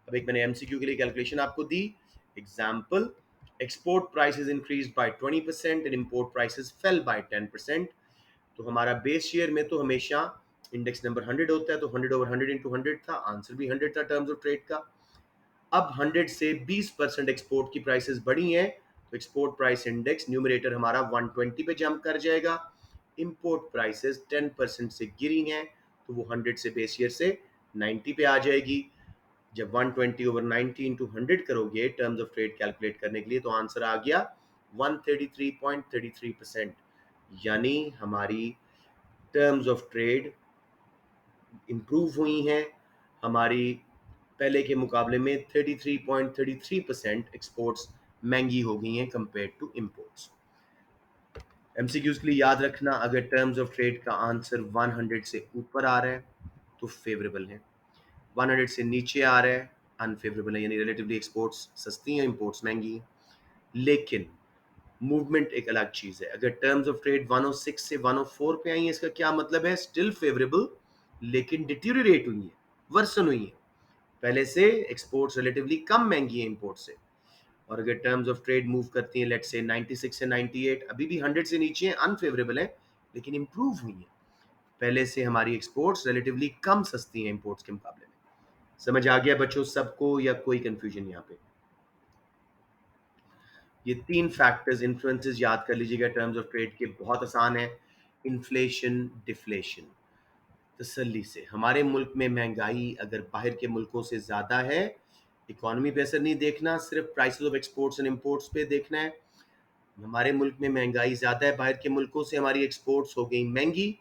अब एक मैंने एमसीक्यू के लिए कैलकुलेशन आपको दी। Example, export prices increase by 20% and import prices fell by 10%। तो हमारा बेस ईयर में तो हमेशा इंडेक्स नंबर 100 होता है, तो 100/100 इंटू 100 था, आंसर भी 100 था टर्म्स ऑफ ट्रेड का। अब 100 से 20% एक्सपोर्ट की प्राइसेस बढ़ी हैं, तो एक्सपोर्ट प्राइस इंडेक्स न्यूमरेटर हमारा 120 पे जंप कर जाएगा। इंपोर्ट प्राइसेस 10% से गिरी हैं, तो वो 100 से बेस ईयर से 90 पे आ जाएगी। जब 120/90 इंटू 100 करोगे टर्म्स ऑफ ट्रेड कैलकुलेट करने के लिए, तो आंसर आ गया 133.33%। यानी हमारी टर्म्स ऑफ ट्रेड इम्प्रूव हुई हैं, हमारी पहले के मुकाबले में 33.33% एक्सपोर्ट्स महंगी हो गई हैं कंपेयर टू इम्पोर्ट्स। एमसीक्यूज के लिए याद रखना, अगर टर्म्स ऑफ ट्रेड का आंसर 100 से ऊपर आ रहा है तो फेवरेबल है, 100 से नीचे आ रहा है अनफेवरेबल है, यानी रिलेटिवली एक्सपोर्ट्स सस्ती हैं, इम्पोर्ट्स महंगी हैं। लेकिन मूवमेंट एक अलग चीज है। अगर टर्म्स ऑफ ट्रेड 106 से 104 पे आई है, इसका क्या मतलब है? स्टिल फेवरेबल, लेकिन डिटीरियरेट हुई है, वर्सन हुई है। पहले से एक्सपोर्ट्स रिलेटिवली कम महंगी है इंपोर्ट से। और अगर टर्म्स ऑफ ट्रेड मूव करती हैं लेट्स से 96 से 98, अभी भी 100 से नीचे हैं, अनफेवरेबल है, लेकिन इंप्रूव हुई है। पहले से हमारी एक्सपोर्ट्स रिलेटिवली कम सस्ती हैं इंपोर्ट्स के मुकाबले में। समझ आ गया बच्चों सबको, या कोई कंफ्यूजन यहाँ पे? ये 3 फैक्टर्स इन्फ्लुएंसेस याद कर लीजिएगा टर्म्स ऑफ ट्रेड के, बहुत आसान है। इन्फ्लेशन, डिफ्लेशन, तसल्ली से। हमारे मुल्क में महंगाई अगर बाहर के मुल्कों से ज़्यादा है, इकोनॉमी पे असर नहीं देखना, सिर्फ prices of exports and imports पे देखना है। हमारे मुल्क में महंगाई ज़्यादा है, बाहर के मुल्कों से हमारी एक्सपोर्ट्स हो गई महंगी,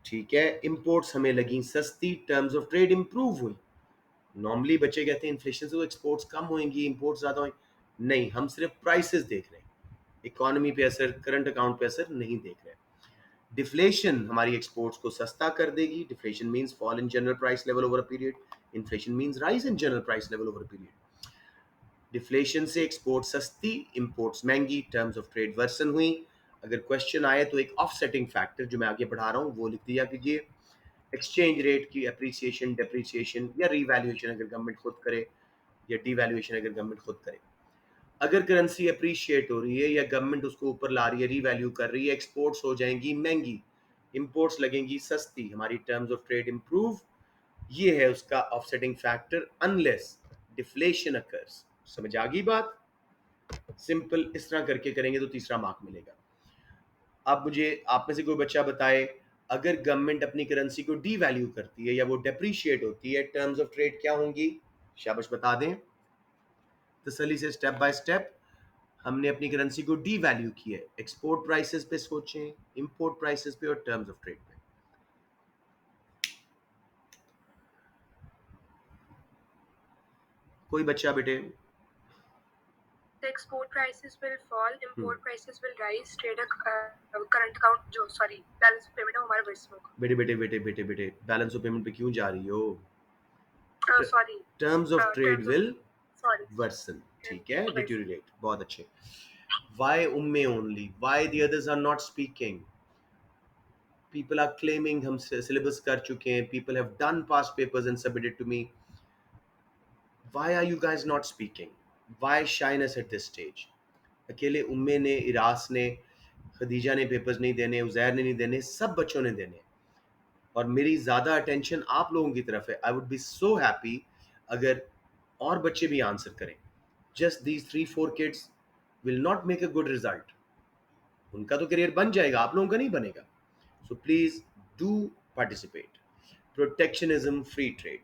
ठीक है, इंपोर्ट्स हमें लगी सस्ती, टर्म्स ऑफ ट्रेड इंप्रूव हुई। नॉर्मली बच्चे कहते हैं इन्फ्लेशन से तो एक्सपोर्ट्स कम होंगी, इंपोर्ट्स ज़्यादा होंगी। नहीं, हम सिर्फ प्राइसेस देख रहे हैं, इकोनॉमी पे असर, करंट अकाउंट पे असर नहीं देख रहे। डिफ्लेशन हमारी एक्सपोर्ट्स को सस्ता कर देगी। Deflation means fall in general price level over a period, inflation means rise in general price level over a period. Deflation से एक्सपोर्ट सस्ती, इंपोर्ट्स महंगी, टर्म्स ऑफ ट्रेड वर्सन हुई। अगर क्वेश्चन आए तो एक ऑफसेटिंग फैक्टर जो मैं आगे पढ़ा रहा हूँ वो लिख दिया कीजिए। एक्सचेंज रेट की अप्रिसिएशन, डेप्रिसिएशन या रिवैल्यूएशन अगर गवर्नमेंट खुद करे, या डिवैल्यूएशन अगर गवर्नमेंट खुद करे। अगर करेंसी अप्रिशिएट हो रही है या गवर्नमेंट उसको ऊपर ला रही है, रीवैल्यू कर रही है, एक्सपोर्ट्स हो जाएंगी महंगी, इंपोर्ट्स लगेंगी सस्ती, हमारी टर्म्स ऑफ ट्रेड इंप्रूव। ये है उसका offsetting factor, unless deflation occurs. समझ आ गई बात? सिंपल इस तरह करके करेंगे तो तीसरा मार्क मिलेगा। अब मुझे आप में से कोई बच्चा बताए, अगर गवर्नमेंट अपनी करेंसी को डीवैल्यू करती है या वो डेप्रिशिएट होती है, टर्म्स ऑफ ट्रेड क्या होंगी? शाबाश बता दें तसल्ली से, स्टेप बाय स्टेप। हमने अपनी करेंसी को डी वैल्यू किया है, एक्सपोर्ट प्राइसेस पे सोचें, इंपोर्ट प्राइसेस पे और टर्म्स ऑफ ट्रेड पे। कोई बच्चा बेटे? The export prices will fall, import prices will rise, trade current account जो balance of payment है हमारा वर्स में होगा। बेटे बेटे बेटे बेटे बेटे बैलेंस ऑफ पेमेंट पे क्यों जा रही हो? Sorry terms of trade will sorry worsen, ठीक है, डिटोरिएट। बहुत अच्छे। Why Umme only? Why the others are not speaking? People are claiming हम सिलेबस कर चुके हैं, people have done past papers and submitted to me. Why are you guys not speaking? Why shyness at this stage? अकेले उम्मे ने, eras ने, खदीजा ने papers नहीं देने, उजैर ने नहीं देने, सब बच्चों ने देने। और मेरी ज़्यादा अटेंशन आप लोगों की तरफ है। I would be so happy अगर और बच्चे भी आंसर करें। Just these 3-4 kids will not make a good result. उनका तो करियर बन जाएगा, आप लोगों का नहीं बनेगा। So please do participate. Protectionism, free trade.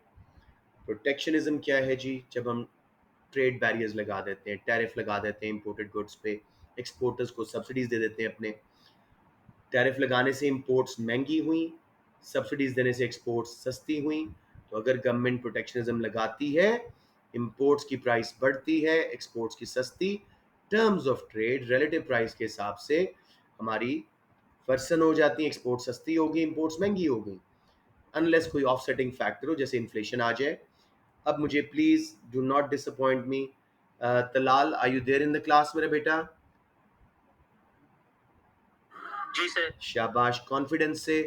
Protectionism क्या है जी? जब हम ट्रेड बैरियर्स लगा देते हैं, टैरिफ लगा देते हैं इंपोर्टेड गुड्स पे, एक्सपोर्टर्स को सब्सिडीज दे देते हैं अपने। टैरिफ लगाने से इंपोर्ट्स महंगी हुई, सब्सिडीज देने से एक्सपोर्ट्स सस्ती हुई। तो अगर गवर्नमेंट प्रोटेक्शनिज्म लगाती है, इंपोर्ट्स की प्राइस बढ़ती है, एक्सपोर्ट्स की सस्ती, terms of trade relative price के हिसाब से हमारी वर्सन हो जाती है, एक्सपोर्ट सस्ती होगी, इंपोर्ट्स महंगी हो गई, अनलेस कोई ऑफसेटिंग फैक्टर हो जैसे इन्फ्लेशन आ जाए। अब मुझे please do not disappoint me. Talal, are you there in the class मेरा बेटा? जी सर। शाबाश, कॉन्फिडेंस से।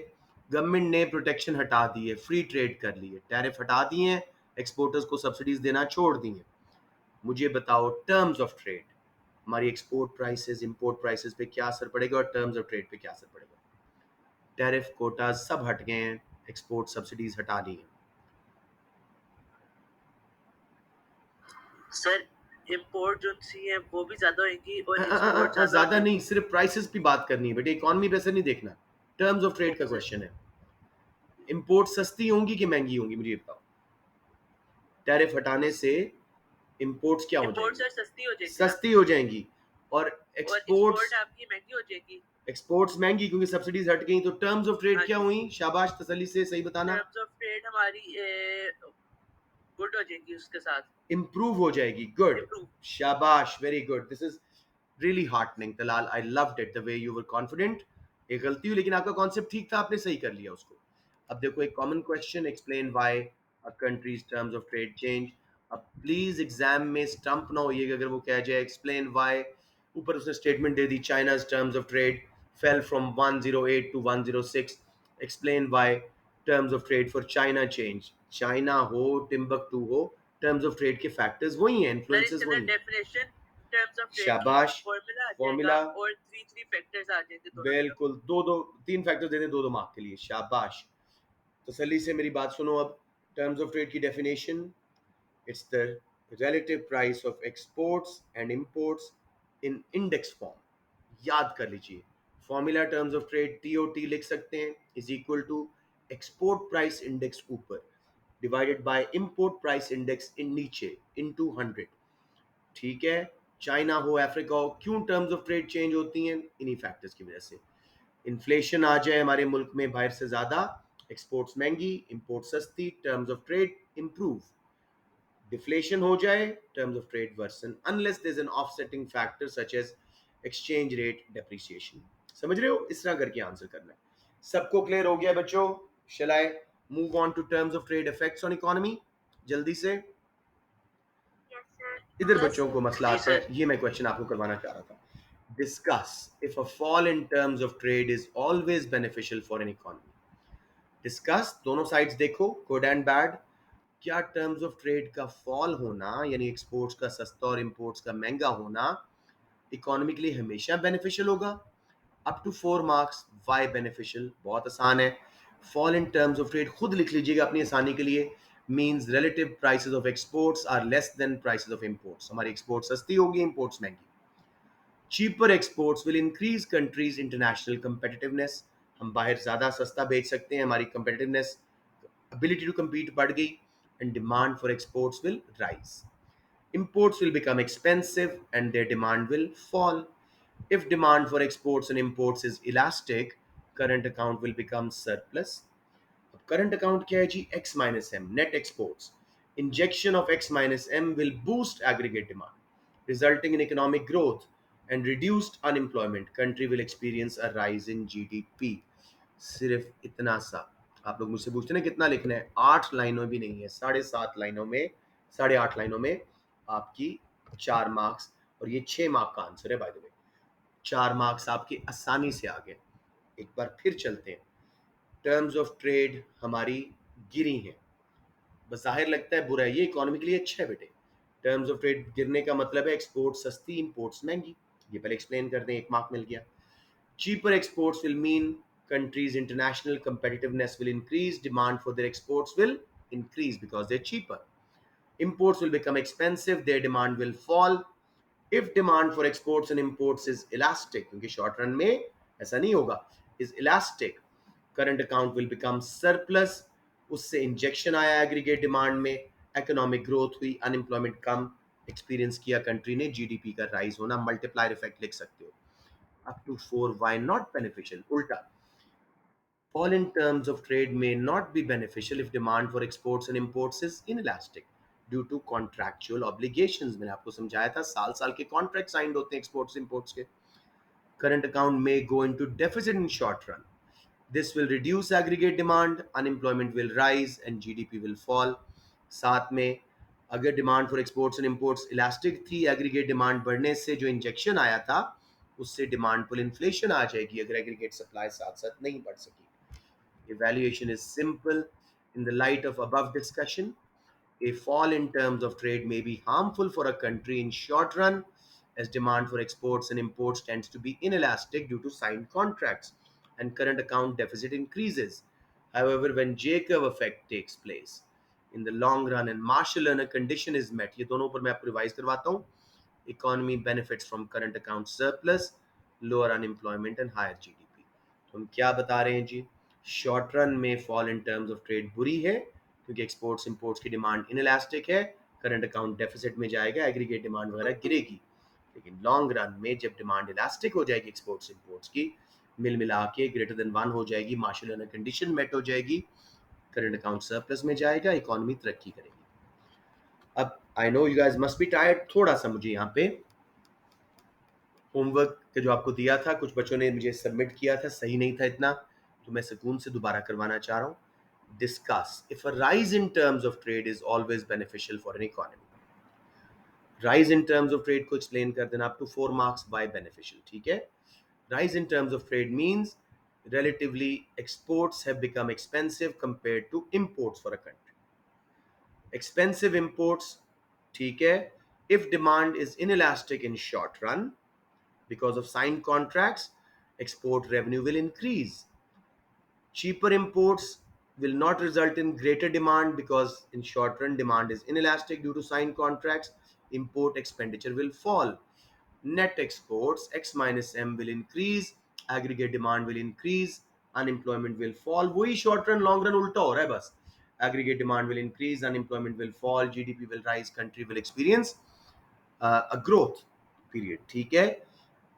गवर्नमेंट ने प्रोटेक्शन हटा दी है, फ्री ट्रेड कर ली है, टैरिफ हटा दिए हैं, एक्सपोर्टर्स को सब्सिडीज देना छोड़ दी हैं। मुझे बताओ टर्म्स ऑफ ट्रेड, हमारी एक्सपोर्ट प्राइसेस इंपोर्ट प्राइसेस पे क्या असर पड़ेगा और टर्म्स ऑफ ट्रेड पे क्या असर पड़ेगा? टैरिफ कोटा सब हट गए हैं, एक्सपोर्ट सब्सिडीज हटा दी हैं। सर इम्पोर्ट जो सी है वो भी ज्यादा होगी और एक्सपोर्ट ज्यादा नहीं, सिर्फ प्राइसेस पे बात करनी है बेटे, इकोनॉमी पे असर नहीं देखना। टर्म्स ऑफ ट्रेड का Okay, sir. क्वेश्चन है। इंपोर्ट सस्ती होंगी कि महंगी होंगी, मुझे बताओ। टैरिफ हटाने से इंपोर्ट्स क्या हो इम्पोर्ट जाएंगी? सर सस्ती हो जाएगी सस्ती हो जाएंगी। और और एक्सपोर्ट्स, एक्सपोर्ट आपकी महंगी हो जाएगी। एक्सपोर्ट्स महंगी क्योंकि सब्सिडीज हट गई। तो टर्म्स ऑफ ट्रेड हाँ क्या जी। हुई? शाबाश, तसल्ली से सही बताना। टर्म्स ऑफ ट्रेड हमारी गुड हो जाएगी, उसके साथ इंप्रूव हो जाएगी। Good, improve. शाबाश, very good, this is really heartening Talal, I loved it the way you were confident. एक गलती हुई लेकिन आपका कॉन्सेप्ट ठीक था, आपने सही कर लिया उसको। अब देखो एक common question, explain why a countries terms of trade change. अब प्लीज एग्जाम में स्टंप ना होइएगा अगर वो कह जाए एक्सप्लेन व्हाई, ऊपर उसने स्टेटमेंट दे दी China's terms of trade fell from 108 to 106, explain why terms of trade for China change. China हो, टिम्बकटू हो, टर्म्स ऑफ ट्रेड के फैक्टर्स वही हैं, इन्फ्लुएंसेस वही हैं। डेफिनेशन टर्म्स ऑफ ट्रेड की शाबाश, फॉर्मूला आ जाएगा फॉर्मूला, और थ्री फैक्टर्स आ जाएंगे दोनों तरफ। बिल्कुल, दो दो तीन फैक्टर दे दें, दो दो मार्क के लिए। शाबाश, तसल्ली से मेरी बात सुनो। अब टर्म्स ऑफ ट्रेड की definition, it's the relative price of exports and imports in index form। याद कर लीजिए, formula terms of trade TOT लिख सकते हैं, is equal to export price index ऊपर divided by import price index in नीचे into 100। ठीक है, चाइना हो, अफ्रीका हो, क्यों टर्म्स ऑफ ट्रेड चेंज होती हैं? इन्हीं फैक्टर्स की वजह से। इन्फ्लेशन आ जाए हमारे मुल्क में बाहर से ज्यादा, एक्सपोर्ट्स महंगी, इंपोर्ट सस्ती, terms of trade improve. Deflation हो जाए, terms of trade worsen unless there is an offsetting factor such as exchange rate depreciation. समझ रहे हो? इस तरह करके आंसर करना है। सबको क्लियर हो गया बच्चों? Shall I move on to terms of trade effects on economy जल्दी से? इधर बच्चों को मसला आता है, ये मैं क्वेश्चन आपको करवाना चाह रहा था। Discuss if a fall in terms of trade is always beneficial for an economy. Discuss, दोनों साइड्स देखो, गुड एंड बैड। क्या टर्म्स ऑफ ट्रेड का फॉल होना, यानी एक्सपोर्ट्स का सस्ता और इंपोर्ट्स का महंगा होना, इकोनॉमी के लिए हमेशा बेनिफिशियल होगा? Up to 4 marks. Why beneficial? बहुत आसान है। Fall in terms of trade खुद लिख लीजिएगा अपनी आसानी के लिए, means relative prices of exports are less than prices of imports. हमारी एक्सपोर्ट सस्ती होगी, इंपोर्ट्स महंगी। Cheaper exports will increase country's international competitiveness. हम बाहर ज़्यादा सस्ता बेच सकते हैं, हमारी कंपेटिटिवनेस, ability to compete बढ़ गई, and demand for exports will rise. Imports will become expensive and their demand will fall. If demand for exports and imports is elastic, current account will become surplus. अब current account क्या है जी? X minus M, net exports. Injection of X minus M will boost aggregate demand, resulting in economic growth and reduced unemployment. Country will experience a rise in GDP. सिर्फ इतना सा। आप लोग मुझसे पूछते ना कितना लिखना है, 8 लाइनों भी नहीं है, 7.5 लाइनों में, 8.5 लाइनों में आपकी 4 मार्क्स, और ये 6 मार्क का आंसर है बाय द वे। 4 मार्क्स आपके आसानी से आ गए। एक बार फिर चलते हैं। टर्म्स ऑफ ट्रेड हमारी गिरी हैं, बज़ाहिर लगता है बुरा है, ये इकोनॉमी के लिए अच्छा है बेटे। टर्म्स ऑफ ट्रेड गिरने का मतलब है एक्सपोर्ट सस्ती, इंपोर्ट्स महंगी। ये पहले एक्सप्लेन कर दें, 1 मार्क मिल गया। Cheaper exports will mean countries international competitiveness will increase, demand for their exports will increase because they're cheaper. Imports will become expensive, their demand will fall. If demand for exports and imports is elastic, क्योंकि short run में ऐसा नहीं होगा, is elastic, current account will become surplus, उससे injection आया aggregate demand में, economic growth हुई, unemployment कम, एक्सपीरियंस किया कंट्री ने जीडीपी का राइज होना, मल्टीप्लायर इफेक्ट लिख सकते हो। Up to 4 why not beneficial, उल्टा fall in terms of trade may not be beneficial if demand for exports and imports is inelastic due to contractual obligations। मैंने आपको समझाया था साल साल के कॉन्ट्रैक्ट साइंड होते हैं एक्सपोर्ट्स इंपोर्ट्स के। current account may go into deficit in short run, this will reduce aggregate demand, unemployment will rise and GDP will fall। साथ में अगर demand for exports and imports elastic थी, aggregate demand बढ़ने से जो injection आया था उससे डिमांड पुल इन्फ्लेशन आ जाएगी अगर एग्रीगेट सप्लाई साथ साथ नहीं बढ़ सकी। Evaluation is simple. In the light of above discussion, a fall in terms of trade may be harmful for a country in short run as demand for exports and imports tends to be inelastic due to signed contracts and current account deficit increases. However, when J-curve effect takes place, in the long run and Marshall-Lerner condition is met, ये दोनों पर मैं आपको revise करवाता हूँ, economy benefits from current account surplus, lower unemployment and higher GDP। तो हम क्या बता रहे हैं जी, शॉर्ट रन में fall in terms of trade बुरी है क्योंकि एक्सपोर्ट्स इंपोर्ट्स की डिमांड इनइलास्टिक है, करंट अकाउंट डेफिसिट में जाएगा, एग्रीगेट डिमांड वगैरह गिरेगी। लेकिन लॉन्ग रन में जब डिमांड इलास्टिक हो जाएगी एक्सपोर्ट्स इंपोर्ट्स की, मिल मिला के ग्रेटर देन 1 हो जाएगी, मार्शल कंडीशन मेट हो जाएगी, करंट अकाउंट सरप्लस में जाएगा, इकोनॉमी तरक्की करेगी। अब I know you guys must be tired, थोड़ा सा मुझे यहाँ पे होमवर्क के जो आपको दिया था, कुछ बच्चों ने मुझे सबमिट किया था, सही नहीं था इतना, तो मैं सुकून से दोबारा करवाना चाह रहा हूँ। Discuss if a rise in terms of trade is always beneficial for an economy. Rise in terms of trade को एक्सप्लेन कर देना, up to 4 marks by beneficial, ठीक है। Rise in terms of trade means relatively exports have become expensive compared to imports for a country। Expensive imports, ठीक है, if demand is inelastic in short run because of signed contracts, export revenue will increase। Cheaper imports will not result in greater demand because in short run demand is inelastic due to signed contracts, import expenditure will fall। Net exports x minus m will increase, aggregate demand will increase, unemployment will fall। वही short run long run उल्टा हो रहा है बस, aggregate demand will increase, unemployment will fall, GDP will rise, country will experience a growth period, ठीक है।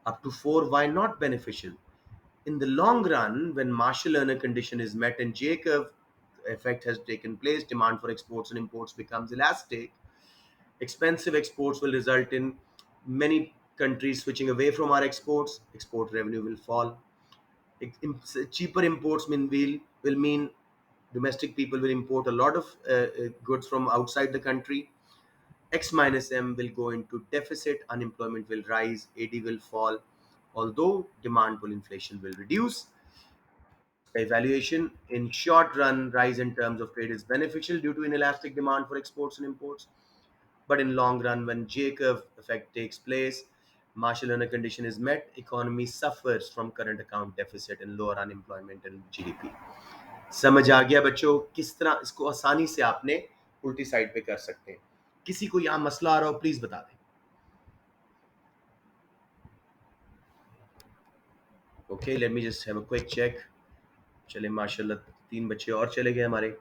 Up to 4 why not beneficial? In the long run, when Marshall-Lerner condition is met and J-curve effect has taken place, demand for exports and imports becomes elastic. Expensive exports will result in many countries switching away from our exports. Export revenue will fall. Cheaper imports will mean domestic people will import a lot of goods from outside the country. X minus M will go into deficit, unemployment will rise, AD will fall, although demand pull inflation will reduce। Evaluation in short run, rise in terms of trade is beneficial due to inelastic demand for exports and imports. But in long run, when J-curve effect takes place, Marshall-Lerner condition is met, economy suffers from current account deficit and lower unemployment and GDP। समझ आ गया बच्चों किस तरह इसको आसानी से आपने उल्टी साइड पे कर सकते हैं। किसी को यहाँ मसला आ रहा हो प्लीज बता दें। Okay, let me just have a quick check. चले माशाल्लाह 3 बच्चे और चले गए हमारे।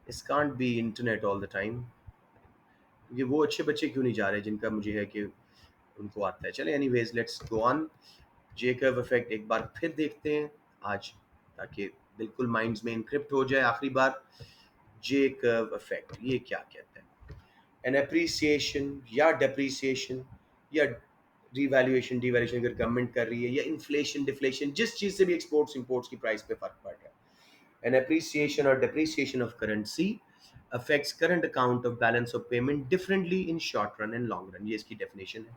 इस can't be internet all the time. ये वो अच्छे बच्चे क्यों नहीं जा रहे जिनका मुझे है कि उनको आता है। चले anyways let's go on. J curve effect एक बार फिर देखते हैं आज, ताकि बिल्कुल माइंड्स में इनक्रिप्ट हो जाए आखिरी बार। जे कर्व इफेक्ट ये क्या कहता है? एन एप्रिसिएशन या डेप्रिसिएशन या रिवैल्यूएशन डिवैल्यूएशन अगर गवर्नमेंट कर रही है, या इन्फ्लेशन डिफ्लेशन, जिस चीज से भी एक्सपोर्ट्स इंपोर्ट्स की प्राइस पे फर्क पड़ रहा है। An appreciation or depreciation of currency affects current account of balance of payment differently in short run and long run। ये इसकी definition है।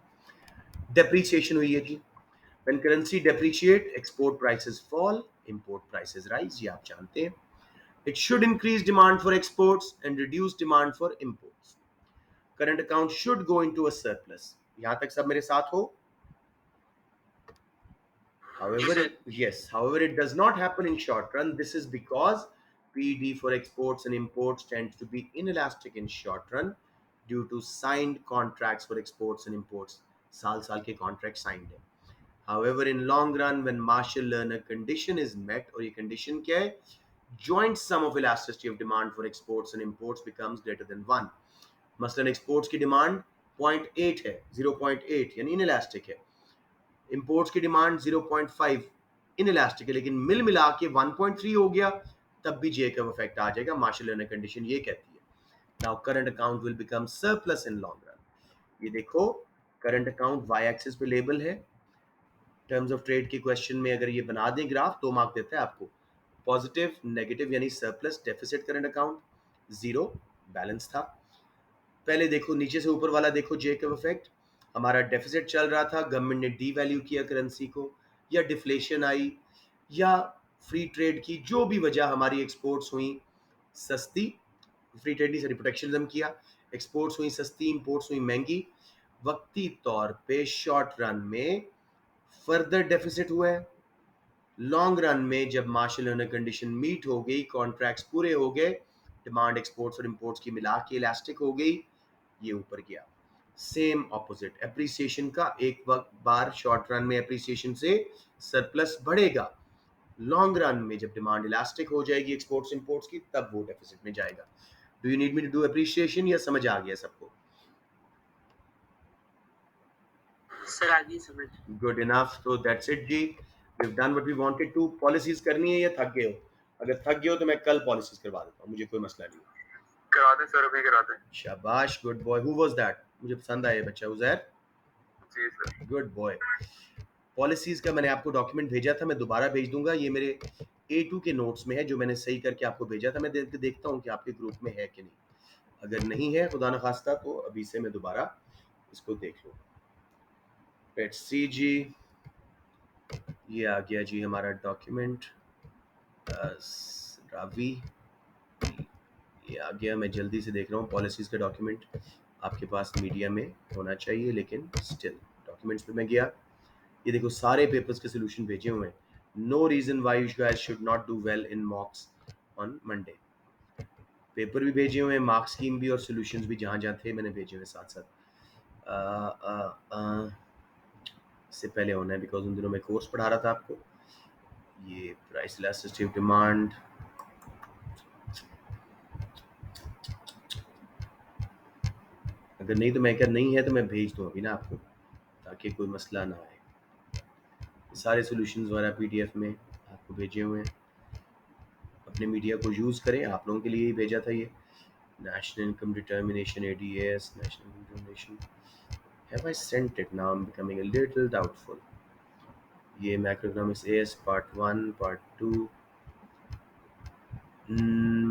Depreciation हुई है जी, when currency depreciate, export prices fall, import prices rise, ये आप जानते हैं। It should increase demand for exports and reduce demand for imports। Current account should go into a surplus। यहाँ तक सब मेरे साथ हो? However, it does not happen in short run. This is because PD for exports and imports tends to be inelastic in short run due to signed contracts for exports and imports। साल साल के contract signed है। However, in long run, when Marshall-Lerner condition is met, और ये condition क्या है? Joint sum of elasticity of demand for exports and imports becomes greater than 1। मसलन exports की demand 0.8 है, 0.8 यानी इनइलास्टिक है। इंपोर्ट्स की डिमांड 0.5 इनइलास्टिक है, लेकिन मिल मिला के 1.3 हो गया, तब भी जेकब इफेक्ट आ जाएगा। मार्शल लर्नर कंडीशन ये कहती है। Now current account will become surplus in long run. ये देखो, करंट अकाउंट वाई एक्सिस पे लेबल है। टर्म्स ऑफ ट्रेड के क्वेश्चन में अगर ये बना दें ग्राफ, 2 मार्क देता है आपको। पॉजिटिव, नेगेटिव यानी surplus, deficit current account, zero balance था। पहले देखो नीचे से ऊपर वाला देखो, जेकब इफेक्ट। हमारा डेफिसिट चल रहा था, गवर्नमेंट ने डी वैल्यू किया करेंसी को, या डिफ्लेशन आई, या फ्री ट्रेड की जो भी वजह, हमारी एक्सपोर्ट्स हुई सस्ती, फ्री ट्रेड नहीं सॉरी प्रोटेक्शनिज्म किया, एक्सपोर्ट्स हुई सस्ती, इंपोर्ट्स हुई महंगी। वक्ती तौर पे शॉर्ट रन में फर्दर डेफिसिट हुआ है। लॉन्ग रन में जब मार्शल लर्नर कंडीशन मीट हो गई, कॉन्ट्रैक्ट्स पूरे हो गए, डिमांड एक्सपोर्ट्स और इंपोर्ट्स की मिला के इलास्टिक हो गई, ये ऊपर गया। सेम ऑपोजिट एप्रिसिएशन का, एक वक्त बार शॉर्ट रन में एप्रिसिएशन से सरप्लस बढ़ेगा, लॉन्ग रन में जब डिमांड इलास्टिक हो जाएगी एक्सपोर्ट्स इंपोर्ट्स की, तब वो डेफिसिट में जाएगा। Do you need me to do appreciation, या समझ आ गया सबको? सर आगे समझ। Good enough. तो दैट्स इट जी, we have done what we wanted to. Policies करनी है या थक गए हो? अगर थक गए हो तो मैं कल पॉलिसीज करवा देता हूँ, मुझे कोई मसला नहीं। करा दें सर, अभी करा दें। शाबाश, good boy. Who was that? मुझे पसंद आया बच्चा। उजैर, जी सर। Good boy. पॉलिसीज का मैंने आपको डॉक्यूमेंट भेजा था, मैं दोबारा भेज दूंगा। ये मेरे A2 के नोट्स में है जो मैंने सही करके आपको भेजा था। मैं देखता हूँ कि आपके ग्रुप में है कि नहीं। अगर नहीं है खुदा न खास्ता, तो अभी से मैं दोबारा इसको देख लूँ। लेट्स सी जी, ये आ गया जी हमारा डॉक्यूमेंट। रावी, ये आ गया। मैं जल्दी से देख रहा हूँ। पॉलिसीज का डॉक्यूमेंट आपके पास मीडिया में होना चाहिए, लेकिन स्टिल डॉक्यूमेंट्स पे मैं गया। ये देखो, सारे पेपर्स के सोल्यूशन भेजे हुए हैं। No reason why you guys should not do well in mocks on Monday. Paper भी भेजे हुए हैं, मार्क स्कीम भी और सोल्यूशंस भी जहाँ जहाँ थे मैंने भेजे हुए साथ साथ। इससे पहले होना है, बिकॉज उन दिनों मैं कोर्स पढ़ा रहा था आपको। ये प्राइस इलास्टिसिटी ऑफ डिमांड, अगर नहीं तो मैं क्या, नहीं है तो मैं भेज दूँ अभी ना आपको, ताकि कोई मसला ना आए। सारे सॉल्यूशंस वगैरह पीडीएफ में आपको भेजे हुए हैं। अपने मीडिया को यूज़ करें, आप लोगों के लिए ही भेजा था ये। National income determination, ADS, national income determination. Have I sent it? Now I'm becoming a little doubtful. ये macroeconomics AS part 1, part 2,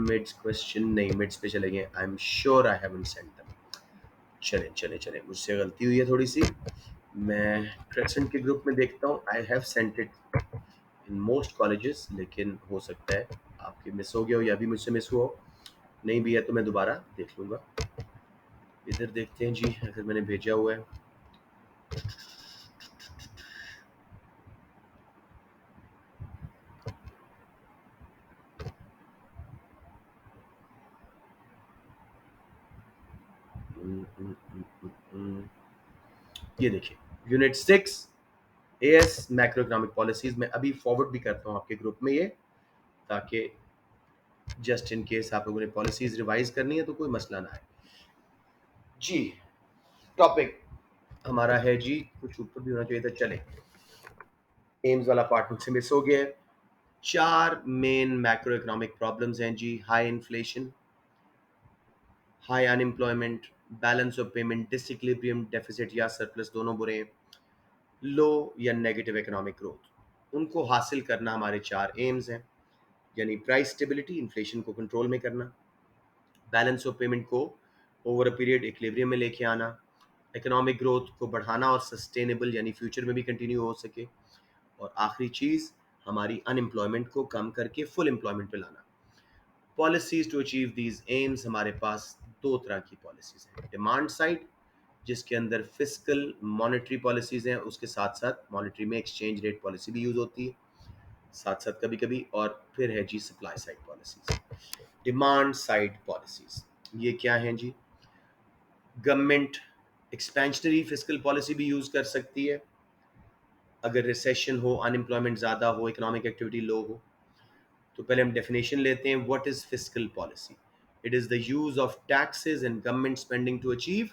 mids question नहीं, मिड्स पे चले गए। I am sure I haven't sent them. चले चले चले, मुझसे गलती हुई है थोड़ी सी। मैं क्रेसेंट के ग्रुप में देखता हूँ। I have sent it in most colleges, लेकिन हो सकता है आपके मिस हो गया हो या भी मुझसे मिस हुआ हो। नहीं भी है तो मैं दोबारा देख लूँगा। इधर देखते हैं जी, अगर मैंने भेजा हुआ है। ये देखिए, यूनिट 6 AS मैक्रोइकोनॉमिक पॉलिसीज में अभी फॉरवर्ड भी करता हूँ आपके ग्रुप में ये, ताकि जस्ट इन केस आप लोगों ने पॉलिसीज रिवाइज करनी है तो कोई मसला ना आए जी। टॉपिक हमारा है जी, कुछ ऊपर भी होना चाहिए था। चले, एम्स वाला पार्ट मुझसे मिस हो गया है। 4 मेन मैक्रो इकोनॉमिक प्रॉब्लम्स हैं जी। High inflation, high unemployment, balance of payment disequilibrium, deficit या सरप्लस दोनों बुरे हैं, लो या नेगेटिव इकोनॉमिक ग्रोथ। उनको हासिल करना हमारे 4 एम्स हैं, यानी प्राइस स्टेबिलिटी, इन्फ्लेशन को कंट्रोल में करना, बैलेंस ऑफ पेमेंट को ओवर अ पीरियड इक्विलिब्रियम में लेके आना, इकोनॉमिक ग्रोथ को बढ़ाना और सस्टेनेबल यानी फ्यूचर में भी कंटिन्यू हो सके, और आखिरी चीज़ हमारी अनएम्प्लॉयमेंट को कम करके फुल एम्प्लॉयमेंट पे लाना। Policies to achieve these aims, हमारे पास 2 तरह की पॉलिसीज हैं। डिमांड साइड, जिसके अंदर फिस्कल मॉनेटरी पॉलिसीज हैं, उसके साथ साथ मॉनेटरी में एक्सचेंज रेट पॉलिसी भी यूज होती है साथ साथ कभी कभी, और फिर है जी supply side policies. Demand side policies ये क्या हैं जी? गवर्नमेंट एक्सपेंशनरी फिस्कल पॉलिसी भी यूज कर सकती है अगर रिसेशन हो, अनएम्प्लॉयमेंट ज़्यादा हो, इकोनॉमिक एक्टिविटी लो हो। तो पहले हम डेफिनेशन लेते हैं। What is fiscal policy? It is the use of taxes and government spending to achieve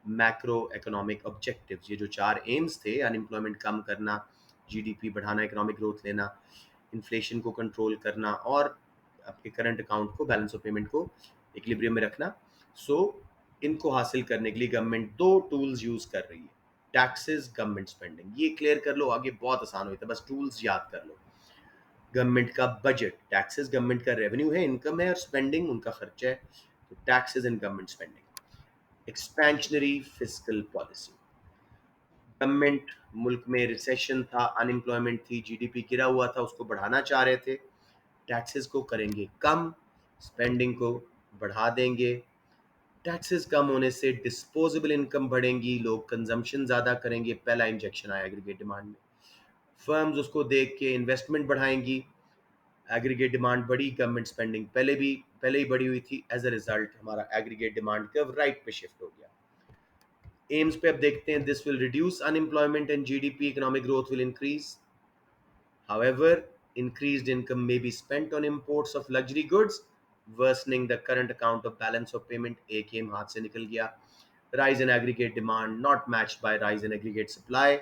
macroeconomic objectives, ये जो 4 एम्स थे, अनएम्प्लॉयमेंट कम करना, जीडीपी बढ़ाना, इकोनॉमिक ग्रोथ लेना, इन्फ्लेशन को कंट्रोल करना और आपके करंट अकाउंट को, बैलेंस ऑफ पेमेंट को इक्विलिब्रियम में रखना। सो इनको हासिल करने के लिए गवर्नमेंट 2 टूल्स यूज़ कर रही है। टैक्सेस, गवर्नमेंट स्पेंडिंग, ये क्लियर कर लो, आगे बहुत आसान होता है, बस टूल्स याद कर लो। गवर्नमेंट का बजट, टैक्सेस गवर्नमेंट का रेवेन्यू है, इनकम है, और स्पेंडिंग उनका खर्चा है, तो taxes and government spending. Expansionary fiscal policy, government, मुल्क में रिसेशन था, अनएम्प्लॉयमेंट थी, जीडीपी गिरा हुआ था, उसको बढ़ाना चाह रहे थे, टैक्सेस को करेंगे कम, स्पेंडिंग को बढ़ा देंगे। टैक्सेस कम होने से डिस्पोजेबल इनकम बढ़ेंगी, लोग कंजम्पशन ज़्यादा करेंगे, पहला इंजेक्शन आया एग्रीगेट डिमांड में। फर्म्स उसको देख के इन्वेस्टमेंट बढ़ाएंगी, एग्रीगेट डिमांड बढ़ी, गवर्नमेंट स्पेंडिंग पहले ही बढ़ी हुई थी, एज अ रिजल्ट हमारा एग्रीगेट डिमांड कर्व राइट पे शिफ्ट हो गया। एम्स पे अब देखते हैं, this will reduce unemployment and GDP, economic growth will increase. However, increased income may be spent on imports of luxury goods, worsening the current account of balance of payment. एक M हाथ से निकल गया। Rise in aggregate demand not matched by rise in aggregate supply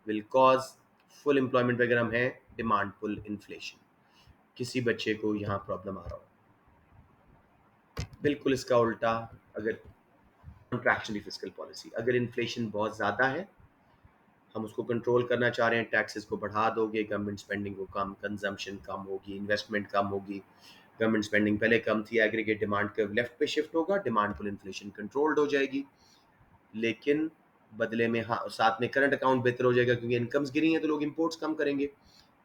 will cause full employment वगैरह हम है, demand pull inflation। किसी बच्चे को यहाँ प्रॉब्लम आ रहा हो, बिल्कुल इसका उल्टा। अगर कॉन्ट्रैक्शनरी फिस्कल पॉलिसी, अगर इन्फ्लेशन बहुत ज़्यादा है, हम उसको कंट्रोल करना चाह रहे हैं, टैक्सेस को बढ़ा दोगे, गवर्नमेंट स्पेंडिंग को कम, कंजम्पशन कम होगी, इन्वेस्टमेंट कम होगी। गवर्नमेंट स्पेंडिंग पहले कम थी, एग्रीगेट डिमांड कर्व लेफ्ट पे शिफ्ट होगा, डिमांड पुल इन्फ्लेशन कंट्रोल्ड हो जाएगी। लेकिन बदले में हाँ, साथ में करंट अकाउंट बेहतर हो जाएगा, क्योंकि इनकम्स गिरी हैं तो लोग इंपोर्ट्स कम करेंगे।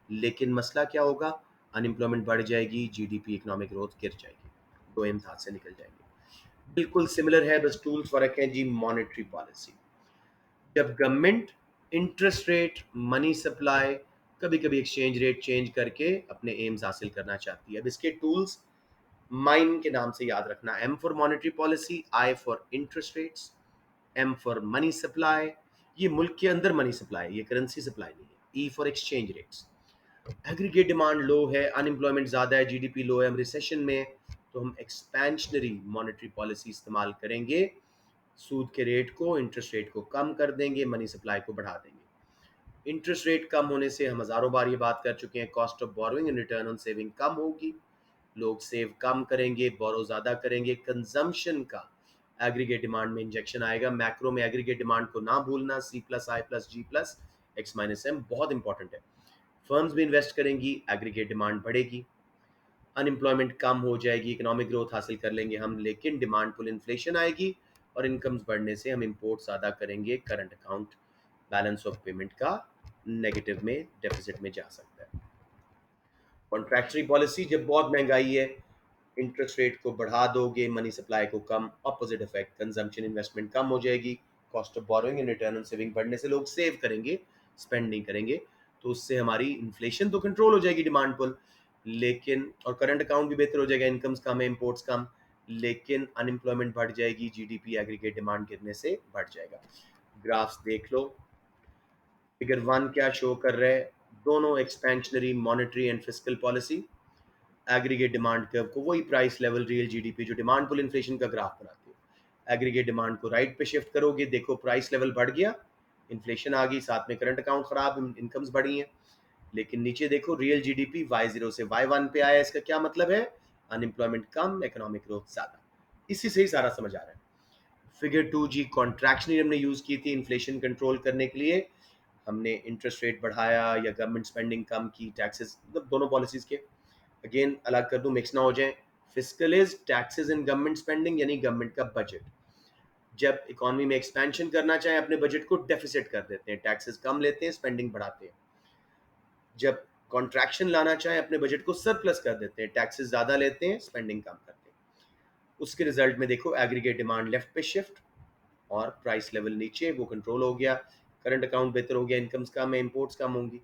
लेकिन मसला क्या होगा, अनएम्प्लॉयमेंट बढ़ जाएगी, जीडीपी, इकोनॉमिक ग्रोथ गिर जाएगी, दो एम हाथ से निकल जाएंगे। बिल्कुल सिमिलर है, बस टूल्स फर्क है जी। मॉनेटरी पॉलिसी, जब government interest rate, money supply, कभी कभी एक्सचेंज रेट चेंज करके अपने एम्स हासिल करना चाहती है। अब इसके टूल्स माइन के नाम से याद रखना, M for monetary policy, I for interest rates, M for money supply, ये मुल्क के अंदर मनी सप्लाई, ये करेंसी सप्लाई नहीं है। E for exchange rates, aggregate demand low है, अनएम्प्लॉयमेंट ज़्यादा है, जीडीपी लो है, हम रिसेशन में, तो हम एक्सपेंशनरी मॉनेटरी पॉलिसी इस्तेमाल करेंगे, सूद के रेट को, इंटरेस्ट रेट को कम कर देंगे, मनी सप्लाई को बढ़ा देंगे। इंटरेस्ट रेट कम होने से हम हज़ारों बार ये बात कर चुके हैं, cost of borrowing and return on saving कम होगी, लोग सेव कम करेंगे, बोरो ज़्यादा करेंगे, कंजम्पशन का एग्रीगेट डिमांड में इंजेक्शन आएगा। मैक्रो में एग्रीगेट डिमांड को ना भूलना, सी प्लस आई प्लस जी प्लस एक्स माइनस एम बहुत इंपॉर्टेंट है। फर्म्स भी इन्वेस्ट करेंगी, एग्रीगेट डिमांड बढ़ेगी, अनएम्प्लॉयमेंट कम हो जाएगी, इकोनॉमिक ग्रोथ हासिल कर लेंगे हम, लेकिन डिमांड पुल इन्फ्लेशन आएगी और इनकम्स बढ़ने से हम इंपोर्ट ज़्यादा करेंगे, current account balance of payment का नेगेटिव में, डेफिसिट में जा सकता है। कॉन्ट्रैक्चुअरी पॉलिसी, जब बहुत महंगाई है, इंटरेस्ट रेट को बढ़ा दोगे, मनी सप्लाई को कम, अपोजिट इफेक्ट, कंजम्पशन, इन्वेस्टमेंट कम हो जाएगी, cost of borrowing and return on saving बढ़ने से लोग सेव करेंगे, स्पेंड नहीं करेंगे, तो उससे हमारी इन्फ्लेशन तो कंट्रोल हो जाएगी, डिमांड पुल, लेकिन और करंट अकाउंट भी बेहतर हो जाएगा, इनकम्स कम है, इंपोर्ट्स कम, लेकिन अनएम्प्लॉयमेंट बढ़ जाएगी, जीडीपी, एग्रीगेट डिमांड गिरने से बढ़ जाएगा। ग्राफ्स देख लो, फिगर 1 क्या शो कर रहा है, दोनों expansionary monetary and fiscal policy, aggregate demand curve को, वही प्राइस लेवल, रियल जीडीपी जो डिमांड पुल इन्फ्लेशन का ग्राफ बनाती है। एग्रीगेट डिमांड को राइट पे शिफ्ट करोगे, देखो प्राइस लेवल बढ़ गया, इन्फ्लेशन आ गई, साथ में करंट अकाउंट खराब, इनकम्स बढ़ी हैं। लेकिन नीचे देखो, रियल जीडीपी y0 से y1 पे आया, इसका क्या मतलब है, अनएम्प्लॉयमेंट कम, इकोनॉमिक ग्रोथ ज्यादा। इसी से ही सारा समझ आ रहा है। फिगर 2 जी, कॉन्ट्रैक्शन हमने यूज की थी इन्फ्लेशन कंट्रोल करने के लिए, हमने इंटरेस्ट रेट बढ़ाया या गवर्नमेंट स्पेंडिंग कम की, टैक्सेस, मतलब दोनों पॉलिसीज के, अगेन अलग कर दूं, मिक्स ना हो जाए। Fiscal is taxes and government spending, यानी गवर्नमेंट का बजट। जब इकोनॉमी में एक्सपेंशन करना चाहे, अपने बजट को डेफिसिट कर देते हैं, टैक्सेस कम लेते हैं, स्पेंडिंग बढ़ाते हैं। जब कॉन्ट्रैक्शन लाना चाहे, अपने बजट को सरप्लस कर देते हैं, टैक्सेस ज़्यादा लेते हैं, स्पेंडिंग कम करते हैं। उसके रिजल्ट में देखो, एग्रीगेट डिमांड लेफ्ट पे शिफ्ट और प्राइस लेवल नीचे, वो कंट्रोल हो गया, करंट अकाउंट बेहतर हो गया, इनकम्स कम है, इंपोर्ट्स कम होंगी,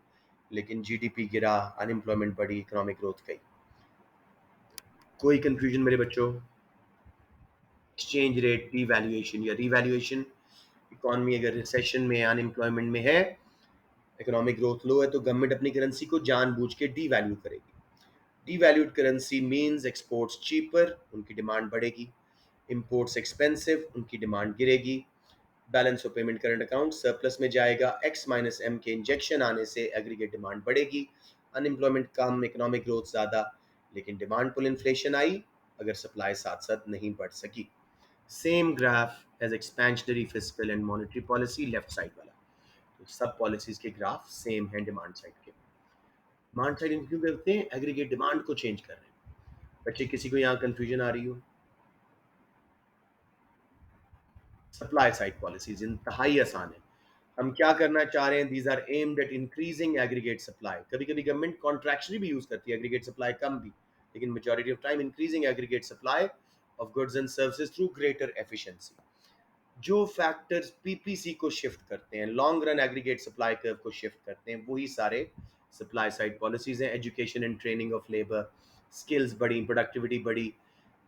लेकिन जीडीपी गिरा, अनएम्प्लॉयमेंट बढ़ी, इकोनॉमिक ग्रोथ गई। कोई कंफ्यूजन मेरे बच्चों? एक्सचेंज रेट डिवैल्यूएशन या रिवैल्यूएशन, इकोनॉमी अगर रिसेशन में, अनएम्प्लॉयमेंट में है, इकोनॉमिक ग्रोथ लो है, तो गवर्नमेंट अपनी करेंसी को जानबूझ के डीवैल्यू करेगी। डीवैल्यूड करेंसी मींस एक्सपोर्ट्स चीपर, उनकी डिमांड बढ़ेगी, इंपोर्ट्स एक्सपेंसिव, उनकी डिमांड गिरेगी, balance of payment current account surplus में जाएगा, एक्स माइनस एम के इंजेक्शन आने से एग्रीगेट डिमांड बढ़ेगी, अनएम्प्लॉयमेंट कम, इकोनॉमिक ग्रोथ ज़्यादा, लेकिन डिमांड पुल इन्फ्लेशन आई अगर सप्लाई साथ साथ नहीं बढ़ सकी। Same graph as expansionary fiscal and monetary policy, left side वाला। तो सब पॉलिसीज के ग्राफ सेम है डिमांड साइड के। डिमांड साइड क्यों करते हैं? एग्रीगेट डिमांड को चेंज कर रहे हैं। बच्चे किसी को यहाँ कंफ्यूजन आ रही हो? सप्लाई साइड पॉलिसीज इंतहाई आसान है। हम क्या करना चाह रहे हैं? These are aimed at increasing aggregate supply. कभी कभी गवर्नमेंट कॉन्ट्रैक्चुअली भी यूज करती है एग्रीगेट सप्लाई कम भी, लेकिन majority of time increasing aggregate supply of goods and services through greater efficiency. जो फैक्टर्स पीपीसी को शिफ्ट करते हैं, long run aggregate supply curve को शिफ्ट करते हैं, वही सारे सप्लाई साइड पॉलिसीज हैं। Education and training of labour, skills बढ़ी, प्रोडक्टिविटी बढ़ी,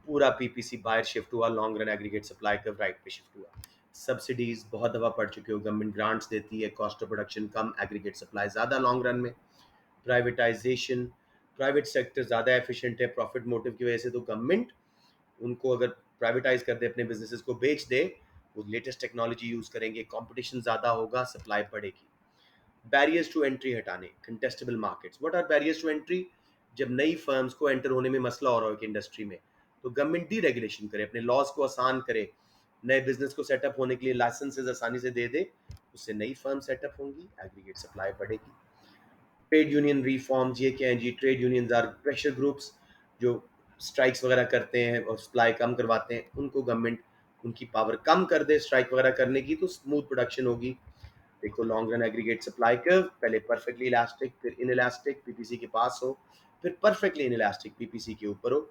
पूरा पीपीसी बाहर शिफ्ट हुआ, long run aggregate supply curve right पे शिफ्ट हुआ। सब्सिडीज बहुत दफा पढ़ चुके हो, गवर्नमेंट ग्रांट्स देती है, cost of production come, aggregate supply ज़्यादा लॉन्ग रन में। प्राइवेटाइजेशन, प्राइवेट सेक्टर ज़्यादा एफिशिएंट है प्रॉफिट मोटिव की वजह से, तो गवर्नमेंट उनको अगर प्राइवेटाइज कर दे, अपने बिजनेसेस को बेच दे, वो लेटेस्ट टेक्नोलॉजी यूज़ करेंगे, कंपटीशन ज़्यादा होगा, सप्लाई बढ़ेगी। बैरियर्स टू एंट्री हटाने, contestable markets. What are barriers to entry? जब नई फर्म्स को एंटर होने में मसला हो रहा हो एक इंडस्ट्री में, तो गवर्नमेंट डी रेगुलेशन करे, अपने लॉज को आसान करे, नए बिजनेस को सेटअप होने के लिए लाइसेंसेज आसानी से दे दे, उससे नई फर्म सेटअप होंगी, एग्रीगेट सप्लाई बढ़ेगी। ट्रेड यूनियन रिफॉर्म्स, ये क्या है जी? Trade unions are pressure groups जो स्ट्राइक्स वगैरह करते हैं और सप्लाई कम करवाते हैं, उनको गवर्नमेंट उनकी पावर कम कर दे स्ट्राइक वगैरह करने की, तो स्मूथ प्रोडक्शन होगी। देखो long run aggregate supply curve, पहले परफेक्टली इलास्टिक, फिर इन इलास्टिक पीपीसी के पास हो, फिर परफेक्टली इन इलास्टिक पीपीसी के ऊपर हो।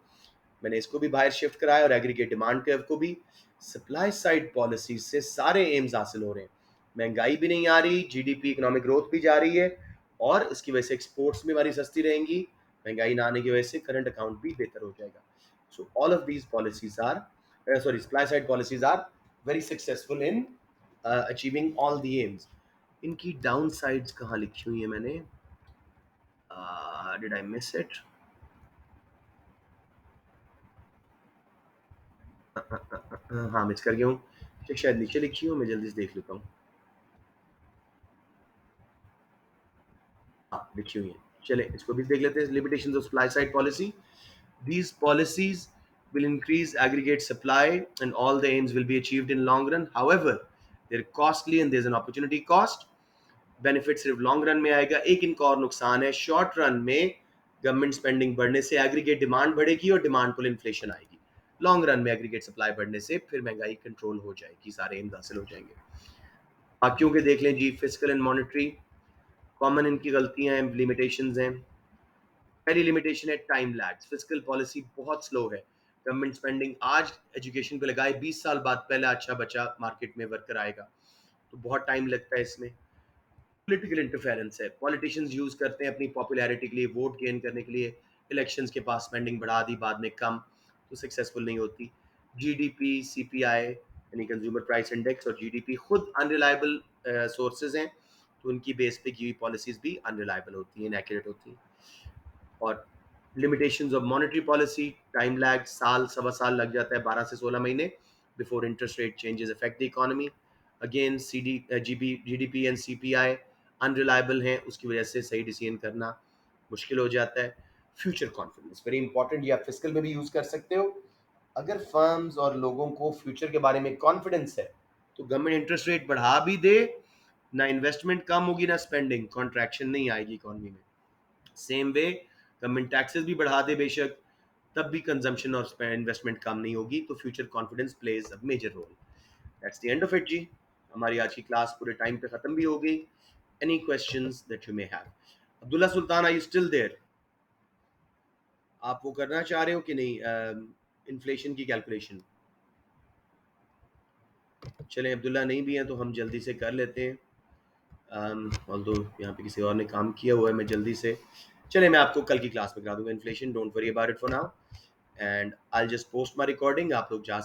मैंने इसको भी बाहर शिफ्ट कराया और एग्रीगेट डिमांड कर्व को भी। सप्लाई साइड पॉलिसी से सारे एम्स हासिल हो रहे हैं, महंगाई भी नहीं आ रही, जीडीपी इकोनॉमिक ग्रोथ भी जा रही है, और इसकी वजह से एक्सपोर्ट्स भी हमारी सस्ती रहेंगी, महंगाई ना आने की वजह से करंट अकाउंट भी बेहतर हो जाएगा। So all of these policies are supply side policies are very successful in achieving all the aims. इनकी डाउन साइड्स कहाँ लिखी हुई है मैंने? Did I miss it? हाँ मिस कर गया हूँ, शायद नीचे लिखी हूँ, मैं जल्दी से देख लेता हूँ। हाँ लिखी हुई है, चले इसको भी देख लेते हैं। Limitations of supply side policy, these policies will increase aggregate supply and all the aims will be achieved in long run. However, they're costly and there's an opportunity cost. Benefit सिर्फ लॉन्ग रन में आएगा। एक इनका और नुकसान है, short run में government spending बढ़ने से एग्रीगेट डिमांड बढ़ेगी और डिमांड पुल इन्फ्लेशन आएगी। लॉन्ग रन में एग्रीगेट सप्लाई बढ़ने से फिर महंगाई कंट्रोल हो जाएगी, सारे एम्स हासिल हो जाएंगे। बाकियों के देख लें जी। फिस्कल एंड मॉनेटरी, कॉमन इनकी गलतियां हैं, लिमिटेशंस हैं। पहली लिमिटेशन है टाइम लैग्स। फिस्कल पॉलिसी बहुत स्लो है। गवर्नमेंट स्पेंडिंग आज एजुकेशन पे लगाए, 20 साल बाद पहला अच्छा बच्चा मार्केट में वर्कर आएगा, तो बहुत टाइम लगता है इसमें। पॉलिटिकल इंटरफेरेंस है, पॉलिटिशियंस यूज करते हैं अपनी पॉपुलैरिटी के लिए, वोट गेन करने के लिए, इलेक्शंस के पास स्पेंडिंग बढ़ा दी, बाद में कम, तो सक्सेसफुल नहीं होती। जीडीपी, सीपीआई यानी कंज्यूमर प्राइस इंडेक्स और जीडीपी खुद अनरिलायबल सोर्सेज हैं, तो उनकी बेस पे की हुई पॉलिसीज भी अनरिलायबल होती हैं, इनएक्यूरेट होती हैं। और limitations of monetary policy, time lag, साल सवा साल लग जाता है, 12 से 16 महीने before interest rate changes affect the economy. Again GDP and CPI unreliable हैं, उसकी वजह से सही डिसीजन करना मुश्किल हो जाता है। फ्यूचर कॉन्फिडेंस वेरी इंपॉर्टेंट, या फिस्कल में भी यूज कर सकते हो। अगर फर्म्स और लोगों को फ्यूचर के बारे में कॉन्फिडेंस है, तो गवर्नमेंट इंटरेस्ट रेट बढ़ा भी दे, ना इन्वेस्टमेंट कम होगी ना स्पेंडिंग, कॉन्ट्रैक्शन नहीं आएगी इकोनॉमी में। सेम वे गवर्नमेंट टैक्सेस भी बढ़ा दे बेशक, तब भी कंजम्पशन और इन्वेस्टमेंट कम नहीं होगी, तो future confidence plays a major role. That's the end of it जी। हमारी आज की क्लास पूरे टाइम पे खत्म भी हो गई। Any questions that you may have? Abdullah Sultan, are you still there? आप वो करना चाह रहे हो कि नहीं, इन्फ्लेशन की कैलकुलेशन? चलें, अब्दुल्ला नहीं भी हैं तो हम जल्दी से कर लेते हैं। ऑल्दो यहाँ पे किसी और ने काम किया हुआ है, मैं जल्दी से, चले मैं आपको कल की क्लास में करा दूंगा inflation, don't worry about it for now, and I just post my recording, आप लोग जा